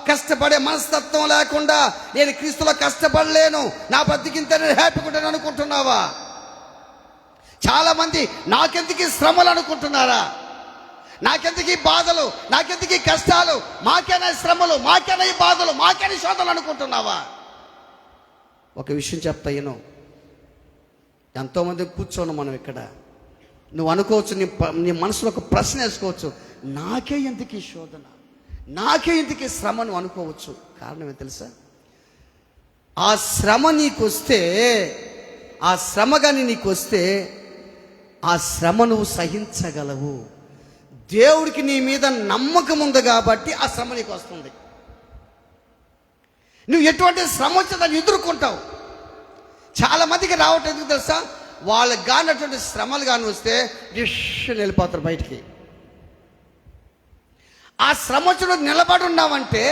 కష్టపడే మనస్తత్వం లేకుండా నేను క్రీస్తులో కష్టపడలేను, నా బ్రతికింత నేను హ్యాపీగా ఉంటాను అనుకుంటున్నావా? చాలా మంది నాకెందుకు శ్రమలు అనుకుంటున్నారా? నాకెందుకు ఈ బాధలు, నాకెందుకు ఈ కష్టాలు, మాకేనా శ్రమలు, మాకేనా ఈ బాధలు, మాకేనా శోధనలు అనుకుంటున్నావా? ఒక విషయం చెప్తా, ఎంతోమంది కూర్చోను మనం ఇక్కడ. నువ్వు అనుకోవచ్చు, నీ మనసులో ఒక ప్రశ్న వేసుకోవచ్చు, నాకే ఎందుకు ఈ శోధన, నాకే ఎందుకు ఈ శ్రమ నువ్వు అనుకోవచ్చు. కారణం ఏం తెలుసా? ఆ శ్రమ నీకొస్తే, ఆ శ్రమ కానీ నీకొస్తే ఆ శ్రమ నువ్వు సహించగలవు. దేవుడికి నీ మీద నమ్మకం ఉంది కాబట్టి ఆ శ్రమ నీకు వస్తుంది. నువ్వు ఎటువంటి శ్రమ వచ్చే దాన్ని ఎదుర్కొంటావు. చాలా మందికి రావటం ఎందుకు తెలుసా? వాళ్ళకి కానటువంటి శ్రమలు కానీ వస్తే డిషన్ వెళ్ళిపోతారు బయటికి. ఆ శ్రమ వచ్చిన నిలబడి ఉన్నావంటే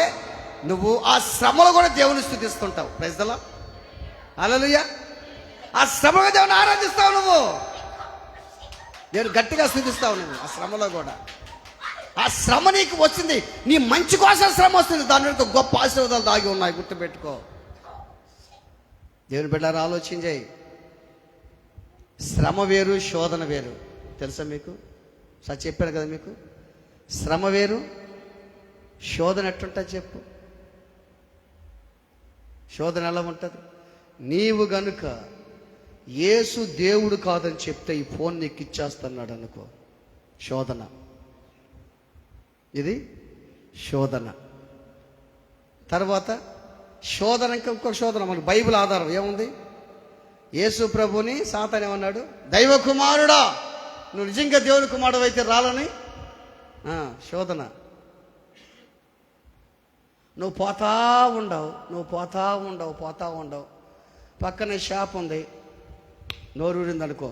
నువ్వు ఆ శ్రమలో కూడా దేవుని స్తుతిస్తుంటావు. ప్రైజ్ ది లార్డ్, హల్లెలూయా. ఆ శ్రమగా దేవుని ఆరాధిస్తావు, నువ్వు నేను గట్టిగా స్తుతిస్తావు. నువ్వు ఆ శ్రమలో కూడా, ఆ శ్రమ నీకు వచ్చింది, నీ మంచి కోసం శ్రమ వస్తుంది, దాని మీద గొప్ప ఆశీర్వాదాలు దాగి ఉన్నాయి, గుర్తుపెట్టుకో. దేవుని బిడ్డలారా ఆలోచించాయి. శ్రమ వేరు, శోధన వేరు. తెలుసా మీకు? సార్ చెప్పాను కదా మీకు, శ్రమ వేరు, శోధన ఎట్టుంటుంది చెప్పు? శోధన ఎలా ఉంటుంది? నీవు గనుక యేసు దేవుడు కాదని చెప్తే ఈ ఫోన్ నీకు ఇచ్చేస్తున్నాడు అనుకో, శోధన. ఇది శోధన. తర్వాత శోధన, ఇంకొక శోధన మనకు బైబిల్ ఆధారం ఏముంది? యేసు ప్రభుని సాతాను ఏమన్నాడు? దైవ కుమారుడా, నువ్వు నిజంగా దేవుని కుమారుడు అయితే రాలని. శోధన. నువ్వు పోతా ఉండవు. పక్కనే షాప్ ఉంది, నోరూరింది అనుకో,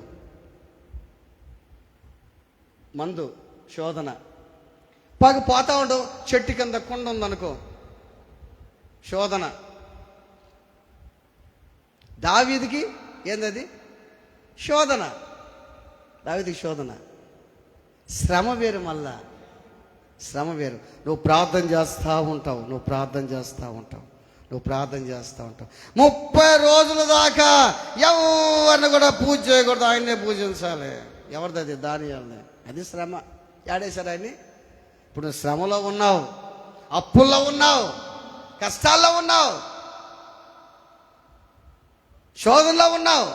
మందు, శోధన. పోతా ఉండవు, చెట్టు కింద కుండ ఉందనుకో, శోధన. దావీదుకి ఏందది? శోధన. దావీదుకి శోధన. శ్రమ వేరు, మళ్ళా శ్రమ వేరు. నువ్వు ప్రార్థన చేస్తూ ఉంటావు 30 రోజుల దాకా ఎవరిని కూడా పూజ చేయకూడదు, ఆయన్నే పూజించాలి. ఎవరిది అది? దానియేలుని. అది శ్రమ. ఏడేశారు ఆయన్ని. ఇప్పుడు నువ్వు శ్రమలో ఉన్నావు, అప్పుల్లో ఉన్నావు, కష్టాల్లో ఉన్నావు, శోధనలో ఉన్నావు.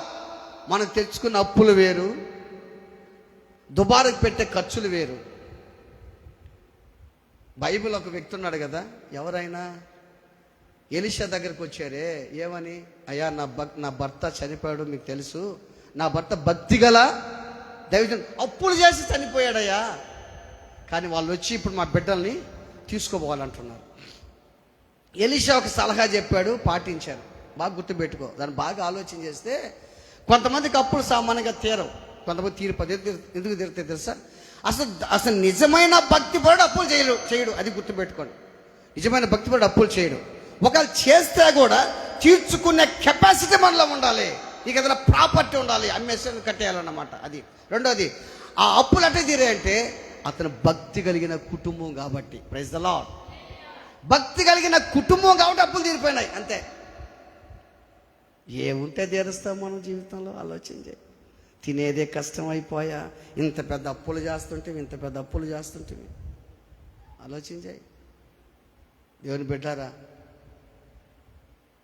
మనం తెచ్చుకున్న అప్పులు వేరు, దుబారకు పెట్టే ఖర్చులు వేరు. బైబిల్ ఒక వ్యక్తి ఉన్నాడు కదా, ఎవరైనా ఎలీషా దగ్గరికి వచ్చారే, ఏమని? అయ్యా నా భర్త చనిపోయాడు, మీకు తెలుసు, నా భర్త భక్తి గల దైవజనుడు, అప్పులు చేసి చనిపోయాడయ్యా, కానీ వాళ్ళు వచ్చి ఇప్పుడు మా బిడ్డల్ని తీసుకోపోవాలంటున్నారు. ఎలీషా ఒక సలహా చెప్పాడు, పాటించారు. బాగా గుర్తుపెట్టుకో, దాన్ని బాగా ఆలోచన చేస్తే కొంతమందికి అప్పులు సామాన్యంగా తీరవు, కొంతమంది తీరిపోతే. ఎందుకు తీరుతాయి తెలుసా? అసలు నిజమైన భక్తిపరుడు అప్పులు చేయడు. అది గుర్తుపెట్టుకోండి. నిజమైన భక్తిపరుడు అప్పులు చేయడు. ఒకవేళ చేస్తే కూడా తీర్చుకునే కెపాసిటీ మనలో ఉండాలి. నీకు ఏదైనా ప్రాపర్టీ ఉండాలి, అమ్మేసి కట్టేయాలన్నమాట. అది రెండోది. ఆ అప్పులు అంటే తీరాయంటే అతను భక్తి కలిగిన కుటుంబం కాబట్టి. Praise the Lord. భక్తి కలిగిన కుటుంబం కాబట్టి అప్పులు తీరిపోయినాయి, అంతే. ఏముంటే తీరుస్తాం మనం జీవితంలో? ఆలోచన చేయి. తినేదే కష్టం అయిపోయా, ఇంత పెద్ద అప్పులు చేస్తుంటే ఆలోచన చేయి. దేవుని బిడ్డారా,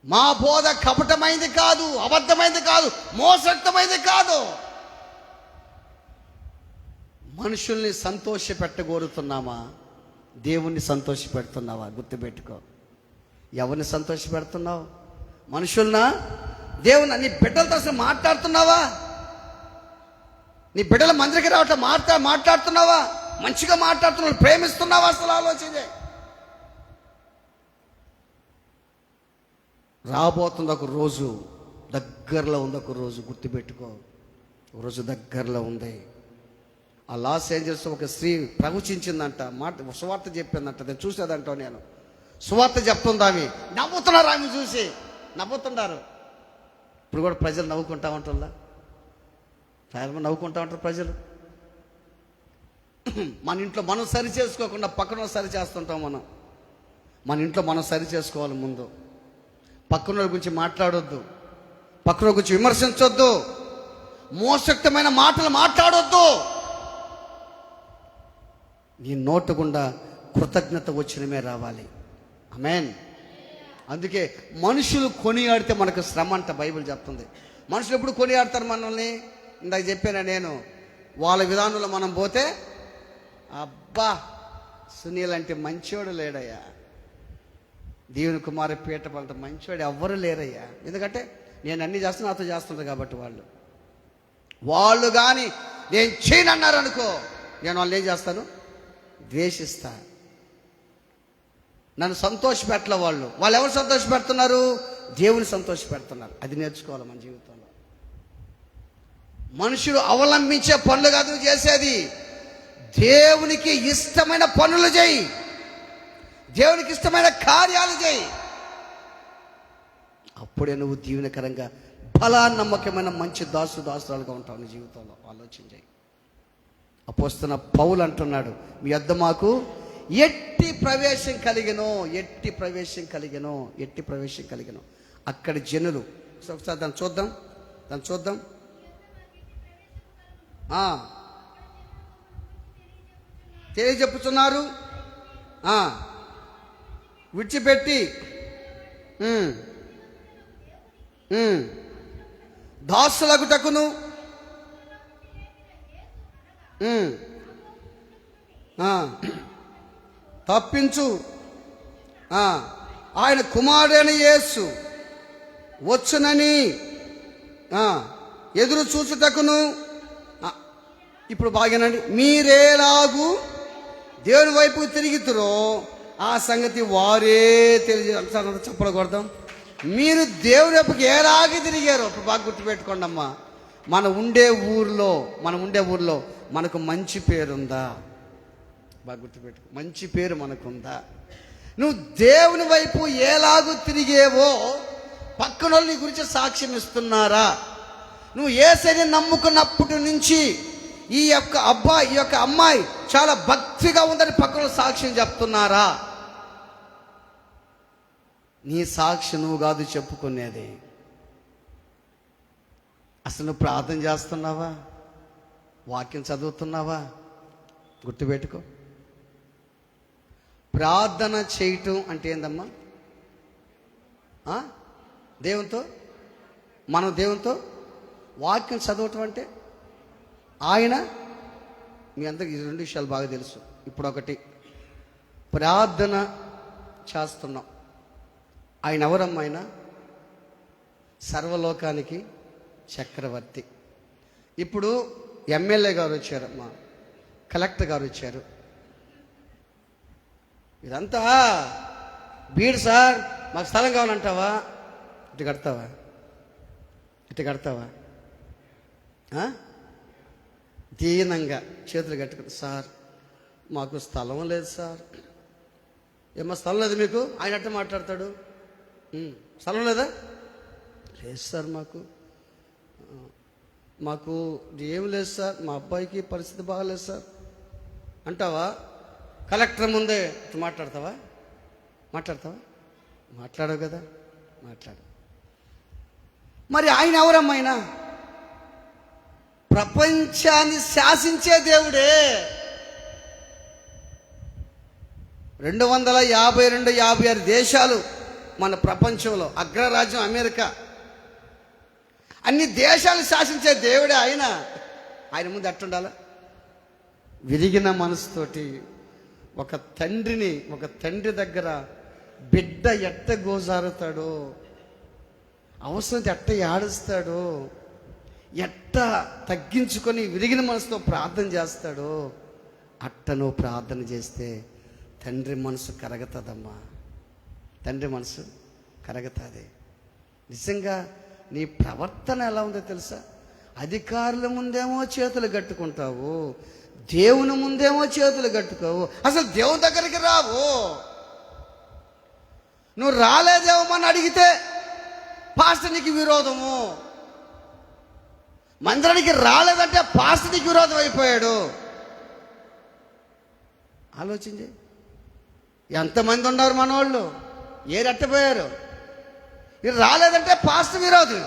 మా బోధ కపటమైంది కాదు, అబద్ధమైంది కాదు, మోసక్తమైంది కాదు. మనుషుల్ని సంతోష పెట్టగోరుతున్నామా? దేవుణ్ణి సంతోష పెడుతున్నావా? గుర్తుపెట్టుకో. ఎవరిని సంతోష పెడుతున్నావు? మనుషుల్నా? దేవుని? నీ బిడ్డలతో అసలు మాట్లాడుతున్నావా? నీ బిడ్డల మందిరికి రావట్లే, మాట్లాడుతున్నావా? మంచిగా మాట్లాడుతున్నావు, ప్రేమిస్తున్నావా? అసలు ఆలోచన. రాబోతుంది ఒక రోజు, దగ్గరలో ఉంది ఒక రోజు, గుర్తుపెట్టుకో. ఒక రోజు దగ్గరలో ఉంది. ఆ లాస్ ఏంజల్స్ ఒక స్త్రీ ప్రవచించిందంట, సువార్త చెప్పిందంట. నేను చూసేదంటావు, నేను సువార్త చెప్తుంది. ఆమె నవ్వుతున్నారు, ఆమె చూసి నవ్వుతున్నారు. ఇప్పుడు కూడా ప్రజలు నవ్వుకుంటా ఉంటారా? నవ్వుకుంటా ఉంటారు ప్రజలు. మన ఇంట్లో మనం సరి చేసుకోకుండా పక్కన సరి చేస్తుంటాం. మన ఇంట్లో మనం సరి చేసుకోవాలి ముందు. పక్కన గురించి మాట్లాడొద్దు, పక్కన గురించి విమర్శించొద్దు, మోసక్తమైన మాటలు మాట్లాడొద్దు. నీ నోటు గుండా కృతజ్ఞత వచ్చినమే రావాలి. ఆమేన్. అందుకే మనుషులు కొనియాడితే మనకు శ్రమ అంట బైబిల్ చెప్తుంది. మనుషులు ఎప్పుడు కొనియాడతారు మనల్ని? ఇందాక చెప్పాను నేను, వాళ్ళ విధానంలో మనం పోతే, అబ్బా సునీల్ అంటే మంచోడు లేడయ్యా, దేవుని కుమార పీట పలట మంచివాడు ఎవ్వరు లేరయ్యా. ఎందుకంటే నేను అన్నీ చేస్తున్నా, నాతో చేస్తుంటారు కాబట్టి. వాళ్ళు కానీ నేను చేయనన్నారు అనుకో, నేను వాళ్ళు ఏం చేస్తాను? ద్వేషిస్తా. నన్ను సంతోష పెట్టలే వాళ్ళు. ఎవరు సంతోష పెడుతున్నారు? దేవుని సంతోష పెడుతున్నారు. అది నేర్చుకోవాలి మన జీవితంలో. మనుషులు అవలంబించే పనులు కాదు నువ్వు చేసేది, దేవునికి ఇష్టమైన పనులు చేయి, దేవునికి ఇష్టమైన కార్యాలు చేయి. అప్పుడే నువ్వు దీవెనకరంగా బలా నమ్మకమైన మంచి దాసురాలుగా ఉంటావు నీ జీవితంలో. ఆలోచన చేయి. అపోస్తలుడైన పౌలు అంటున్నాడు, మీ యొద్ద మాకు ఎట్టి ప్రవేశం కలిగెను. అక్కడి జనులు, ఒకసారి దాన్ని చూద్దాం. తెలియజెప్పుతున్నారు. విడిచిపెట్టి దాసులగుటకును తప్పించు ఆయన కుమారుడైన యేసు వచ్చునని ఎదురు చూచుటకును. ఇప్పుడు బాగానండి, మీరేలాగు దేవుని వైపు తిరిగితురో ఆ సంగతి వారే తెలియజేస్తారు. చెప్పకూడదాం, మీరు దేవుని వైపుకి ఏలాగే తిరిగారో ఇప్పుడు బాగా గుర్తుపెట్టుకోండి అమ్మా. మనం ఉండే ఊర్లో మనకు మంచి పేరుందా? బాగా గుర్తుపెట్టుకో, మంచి పేరు మనకుందా? నువ్వు దేవుని వైపు ఎలాగూ తిరిగేవో పక్కన నీ గురించి సాక్ష్యం ఇస్తున్నారా? నువ్వు యేసుని నమ్ముకున్నప్పటి నుంచి ఈ యొక్క అమ్మాయి చాలా భక్తిగా ఉందని పక్కన సాక్ష్యం చెప్తున్నారా? నీ సాక్షి నువ్వు కాదు చెప్పుకునేది. అసలు నువ్వు ప్రార్థన చేస్తున్నావా? వాక్యం చదువుతున్నావా? గుర్తుపెట్టుకో, ప్రార్థన చేయటం అంటే ఏందమ్మా? మనం దేవునితో వాక్యం చదవటం అంటే ఆయన, మీ అందరికి ఈ రెండు విషయాలు బాగా తెలుసు. ఇప్పుడు ఒకటి, ప్రార్థన చేస్తున్నాం. ఆయన ఎవరమ్మా? ఆయన సర్వలోకానికి చక్రవర్తి. ఇప్పుడు ఎమ్మెల్యే గారు వచ్చారమ్మా, కలెక్టర్ గారు వచ్చారు. ఇదంతా బీడు సార్, మాకు స్థలం కావాలంటావా? ఇటు కడతావా? దీనంగా చేతులు కట్టుకుని, సార్ మాకు స్థలం లేదు సార్. ఏమో స్థలం లేదు మీకు? ఆయన అట్ట మాట్లాడతాడు. స్థలం లేదా? లేదు సార్, మాకు ఏం లేదు సార్, మా అబ్బాయికి పరిస్థితి బాగాలేదు సార్ అంటావా? కలెక్టర్ ముందే మాట్లాడతావా? మాట్లాడవు కదా, మాట్లాడు. మరి ఆయన ఎవరమ్మా? ఆయన ప్రపంచాన్ని శాసించే దేవుడే. 252-256 దేశాలు మన ప్రపంచంలో, అగ్రరాజ్యం అమెరికా, అన్ని దేశాలు శాసించే దేవుడే ఆయన. ఆయన ముందు ఎట్టుండాల? విరిగిన మనసుతోటి ఒక తండ్రి దగ్గర బిడ్డ ఎట్ట గోజారుతాడో, అవసరం ఎట్ట ఏడుస్తాడో, ఎట్ట తగ్గించుకొని విరిగిన మనసుతో ప్రార్థన చేస్తాడో, అట్ట నువ్వు ప్రార్థన చేస్తే తండ్రి మనసు కరగతుందమ్మా. తండ్రి మనసు కరగతుంది. నిజంగా నీ ప్రవర్తన ఎలా ఉందో తెలుసా? అధికారుల ముందేమో చేతులు కట్టుకుంటావు, దేవుని ముందేమో చేతులు కట్టుకోవు, అసలు దేవుని దగ్గరికి రావు. నువ్వు రాలేదేమని అడిగితే పాస్టర్ నీకు విరోధము, మందిరానికి రాలేదంటే పాస్టర్ నీకు విరోధం అయిపోయాడు. ఆలోచించి, ఎంతమంది ఉన్నారు మనోళ్ళు, ఏ రెట్టపోయారు? మీరు రాలేదంటే పాస్టర్ విరోధం.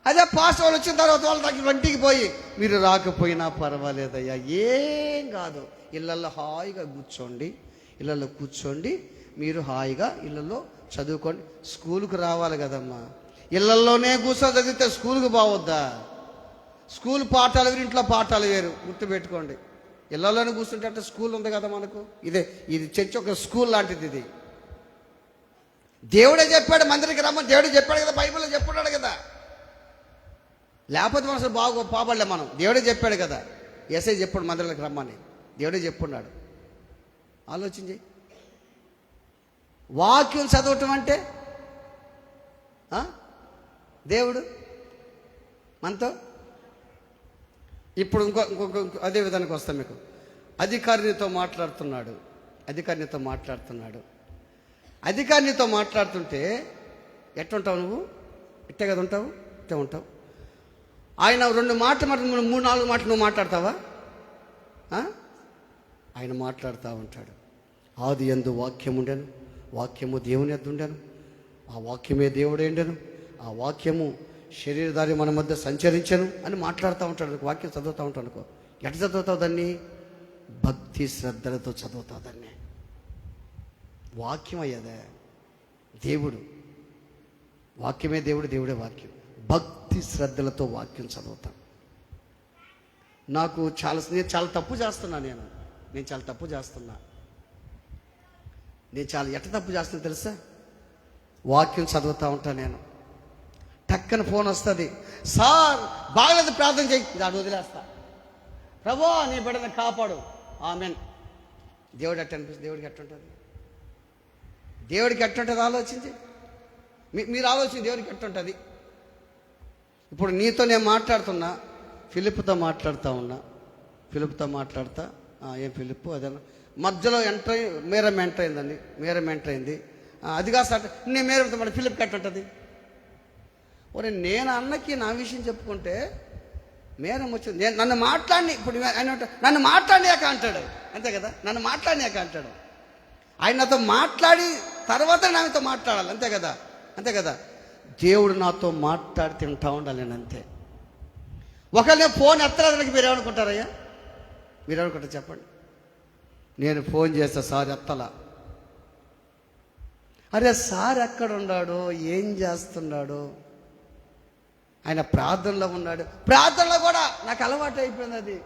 అదే పాస్టర్ వాళ్ళు వచ్చిన తర్వాత వాళ్ళ దగ్గర ఇంటికి పోయి, మీరు రాకపోయినా పర్వాలేదయ్యా, ఏం కాదు, ఇళ్ళల్లో హాయిగా కూర్చోండి, మీరు హాయిగా ఇళ్ళల్లో చదువుకోండి. స్కూల్కి రావాలి కదమ్మా. ఇళ్ళల్లోనే కూర్చొని చదివితే స్కూల్కి బావద్దా? స్కూల్ పాఠాలు వేరు, ఇంట్లో పాఠాలు వేరు. గుర్తుపెట్టుకోండి. ఇళ్ళల్లోనే కూర్చుంటే అంటే స్కూల్ ఉంది కదా మనకు. ఇది చర్చ్ ఒక స్కూల్ లాంటిది. ఇది దేవుడే చెప్పాడు, మందిరికి రమ్మని దేవుడే చెప్పాడు కదా, బైబిల్లో చెప్పున్నాడు కదా. లేకపోతే మనసు పాపడలే మనం. దేవుడే చెప్పాడు కదా, ఎస్ఐ చెప్పాడు మందిరానికి రమ్మని, దేవుడే చెప్పున్నాడు. ఆలోచించి, వాక్యం చదవటం అంటే దేవుడు మనతో. ఇప్పుడు ఇంకొక అదే విధానికి వస్తాం. మీకు అధికారినితో మాట్లాడుతున్నాడు. అధికారినితో మాట్లాడుతుంటే ఎట్టుంటావు నువ్వు? ఇట్టే కదా ఉంటావు, ఇట్టే ఉంటావు. ఆయన 2 మాటలు 3-4 మాటలు నువ్వు మాట్లాడతావా? ఆయన మాట్లాడుతూ ఉంటాడు. ఆది యందు వాక్యం ఉండెను, వాక్యము దేవుని యొద్ద ఉండెను, ఆ వాక్యమే దేవుడే ఉండెను, ఆ వాక్యము శరీరధారి మన మధ్య సంచరించెను అని మాట్లాడుతూ ఉంటాడు. వాక్యం చదువుతూ ఉంటాడు అనుకో. ఎట్లా చదువుతావు దాన్ని? భక్తి శ్రద్ధలతో చదువుతావు దాన్ని. వాక్యం అయ్యేదే దేవుడు. వాక్యమే దేవుడు, దేవుడే వాక్యం. భక్తి శ్రద్ధలతో వాక్యం చదువుతాను. నేను చాలా తప్పు చేస్తున్నా. నేను చాలా తప్పు చేస్తున్నా. ఎట్ట తప్పు చేస్తున్నా తెలుసా? వాక్యం చదువుతూ ఉంటాను నేను. టక్కన ఫోన్ వస్తుంది, సార్ బాగలేదు ప్రార్థన చేయి, దాన్ని వదిలేస్తా. ప్రభా నీ బిడ్డను కాపాడు, ఆమేన్. దేవుడు ఎట్ట అనిపిస్తుంది? దేవుడికి ఎట్టుంటుంది? దేవుడికి ఎట్టుంటుంది? ఆలోచించి మీరు ఆలోచించి దేవుడికి ఎట్టుంటుంది? ఇప్పుడు నీతో నేను మాట్లాడుతున్నా, ఫిలిప్తో మాట్లాడుతూ ఉన్నా. ఫిలిప్తో మాట్లాడతా, ఏం ఫిలిప్ అదే మధ్యలో మేరం ఎంటర్ అయిందండి. మేరం ఎంటర్ అయింది. అది కాస్త నేను మేరంతో మరి ఫిలిప్కి ఎట్టుంటుంది? ఒరే నేను అన్నకి నా విషయం చెప్పుకుంటే మేరం వచ్చింది. నేను నన్ను మాట్లాడి, ఇప్పుడు ఆయన నన్ను మాట్లాడినాక అంటాడు, అంతే కదా? నన్ను మాట్లాడినాక అంటాడు. ఆయన నాతో మాట్లాడి తర్వాత నాతో మాట్లాడాలి, అంతే కదా? అంతే కదా? దేవుడు నాతో మాట్లాడి తింటా ఉండాలి నేను, అంతే. ఒకవేళ నేను ఫోన్ ఎత్తలేదానికి మీరేమనుకుంటారయ్యా? మీరేమనుకుంటారు చెప్పండి? నేను ఫోన్ చేస్తా, సార్ ఎత్తలా. అరే సార్ ఎక్కడ ఉన్నాడో, ఏం చేస్తున్నాడో? ఆయన ప్రార్థనలో ఉన్నాడు. ప్రార్థనలో కూడా నాకు అలవాటు అయిపోయింది. అది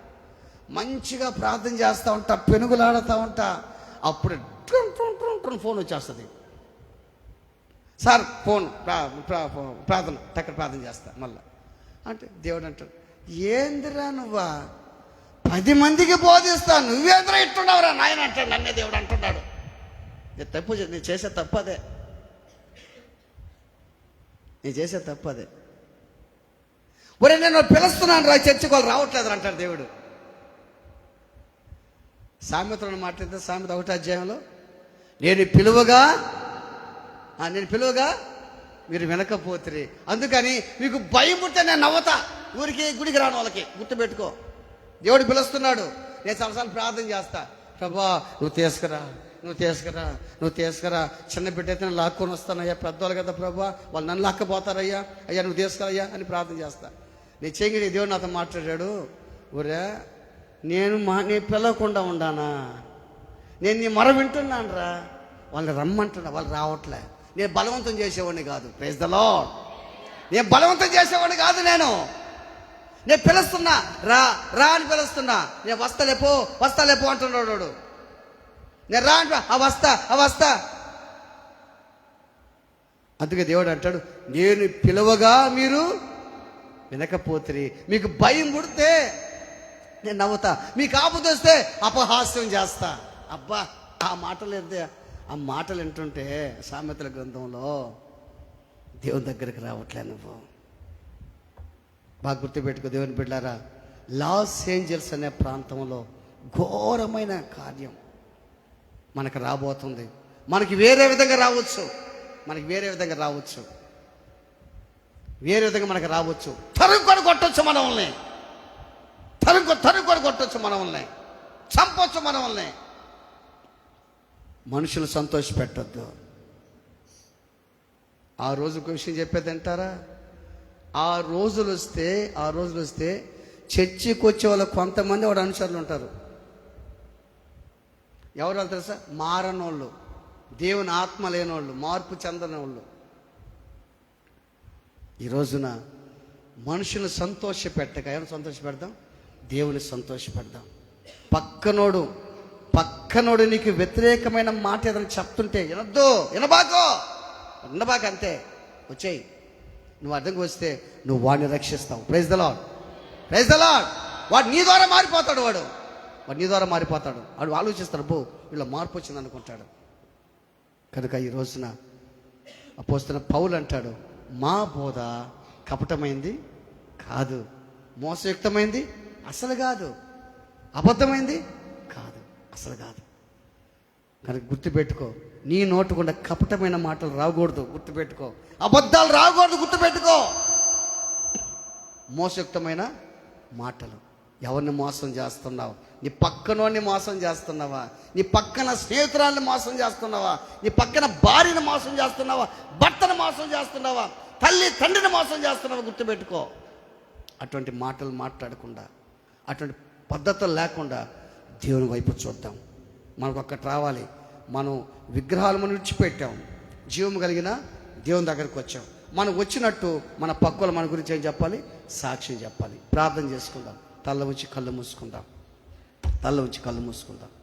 మంచిగా ప్రార్థన చేస్తూ ఉంటా, పెనుగులాడుతూ ఉంటా. అప్పుడు ఫోన్ వచ్చేస్తుంది. సార్ ఫోన్ ప్రార్థన టక్కన ప్రార్థన చేస్తా మళ్ళా. అంటే దేవుడు అంటాడు, ఏందిరా నువ్వా 10 మందికి బోధిస్తా, నువ్వేంద్రా ఇట్టున్నావురా నాయన అంటాడు. నన్నే దేవుడు అంటున్నాడు. నేను చేసే తప్పదే. ఒరే నేను పిలుస్తున్నాను రా చర్చికి, వాళ్ళు రావట్లేదు అంటాడు దేవుడు. సామెతలను మాట్లాడితే సామెత 1వ అధ్యాయంలో, నేను పిలువగా మీరు వినకపోతురి, అందుకని మీకు భయం పుట్టే నేను నవ్వుతా. ఊరికి గుడికి రాని వాళ్ళకి గుర్తుపెట్టుకో. దేవుడు పిలుస్తున్నాడు. నేను చాలాసార్లు ప్రార్థన చేస్తా, ప్రభా నువ్వు తీసుకురా. చిన్న బిడ్డ అయితే నేను లాక్కొని వస్తానయ్యా, పెద్దవాళ్ళు కదా ప్రభా, వాళ్ళు నన్ను లాక్కపోతారయ్యా, అయ్యా నువ్వు తీసుకురయ్యా అని ప్రార్థన చేస్తా. నేను చేయగలి దేవుడు నాతో మాట్లాడాడు, ఒరే నేను పిలవకుండా ఉండానా? నేను నీ మొర వింటున్నాను రా, వాళ్ళని రమ్మంటున్నా, వాళ్ళు రావట్లే. నేను బలవంతం చేసేవాడిని కాదు. Praise the Lord. నేను బలవంతం చేసేవాడిని కాదు. నేను పిలుస్తున్నా, రా అని పిలుస్తున్నా. నేను వస్తాలేపో అంటున్నాడు. నేను రా అంటా, వస్తా. అందుకే దేవుడు అంటాడు, నేను పిలవగా మీరు వినకపోతే, మీకు భయం పుడితే నేను నవ్వుతా, మీకు ఆపద వస్తే అపహాస్యం చేస్తా. అబ్బా ఆ మాటలు వింటుంటే సామెతల గ్రంథంలో దేవుని దగ్గరికి రావట్లే. నువ్వు బాగా గుర్తుపెట్టుకో దేవుని బిడ్డారా. లాస్ ఏంజల్స్ అనే ప్రాంతంలో ఘోరమైన కార్యం మనకు రాబోతుంది. మనకి వేరే విధంగా రావచ్చు. వేరే విధంగా మనకు రావచ్చు. తరుక్కొని కొట్టొచ్చు మనల్ని, తరుక్కొని కొట్టొచ్చు మనల్ని, చంపొచ్చు మనల్ని. మనుషులు సంతోష పెట్టద్దు. ఆ రోజు ఒక విషయం చెప్పేది అంటారా? ఆ రోజులు వస్తే చర్చికి వచ్చే వాళ్ళు కొంతమంది వాడు అనుచరులు ఉంటారు. ఎవరు తెలుసా? మారనోళ్ళు, దేవుని ఆత్మ లేనోళ్ళు, మార్పు చెందనోళ్ళు. ఈ రోజున మనుషులు సంతోష పెట్టక ఏమైనా సంతోష పెడదాం? దేవుని సంతోష పెడదాం. పక్కనోడు నీకు వ్యతిరేకమైన మాట ఏదైనా చెప్తుంటే వినబాకు అంతే, వచ్చేయి. నువ్వు అర్థంకి వస్తే నువ్వు వాడిని రక్షిస్తావు. Praise the lord. వాడు నీ ద్వారా మారిపోతాడు. వాడు ఆలోచిస్తాడు, వీళ్ళ మార్పు వచ్చింది అనుకుంటాడు. కనుక ఈ రోజున అపోస్తలుడైన పౌలు అంటాడు, మా బోధ కపటమైంది కాదు, మోసయుక్తమైంది అసలు కాదు, అబద్ధమైంది కాదు, అసలు కాదు. కనుక గుర్తుపెట్టుకో, నీ నోటుకుండా కపటమైన మాటలు రాకూడదు. గుర్తుపెట్టుకో, అబద్ధాలు రాకూడదు. గుర్తుపెట్టుకో, మోసయుక్తమైన మాటలు. ఎవరిని మోసం చేస్తున్నావు? నీ పక్కనోడిని మోసం చేస్తున్నావా? నీ పక్కన స్నేహితురాలని మోసం చేస్తున్నావా? నీ పక్కన భార్యను మోసం చేస్తున్నావా? భర్తను మోసం చేస్తున్నావా? తల్లి తండ్రిని మోసం చేస్తున్నావా? గుర్తుపెట్టుకో. అటువంటి మాటలు మాట్లాడకుండా, అటువంటి పద్ధతులు లేకుండా దేవుని వైపు చూద్దాం. మనకు ఒక్కటి రావాలి, మనం విగ్రహాలను విడిచిపెట్టాం, జీవం కలిగిన దేవుని దగ్గరికి వచ్చాం. మనం వచ్చినట్టు మన పక్కల మన గురించి ఏం చెప్పాలి? సాక్ష్యం చెప్పాలి. ప్రార్థన చేసుకుందాం. తల్ల ఉంచి కళ్ళు మూసుకుందాం.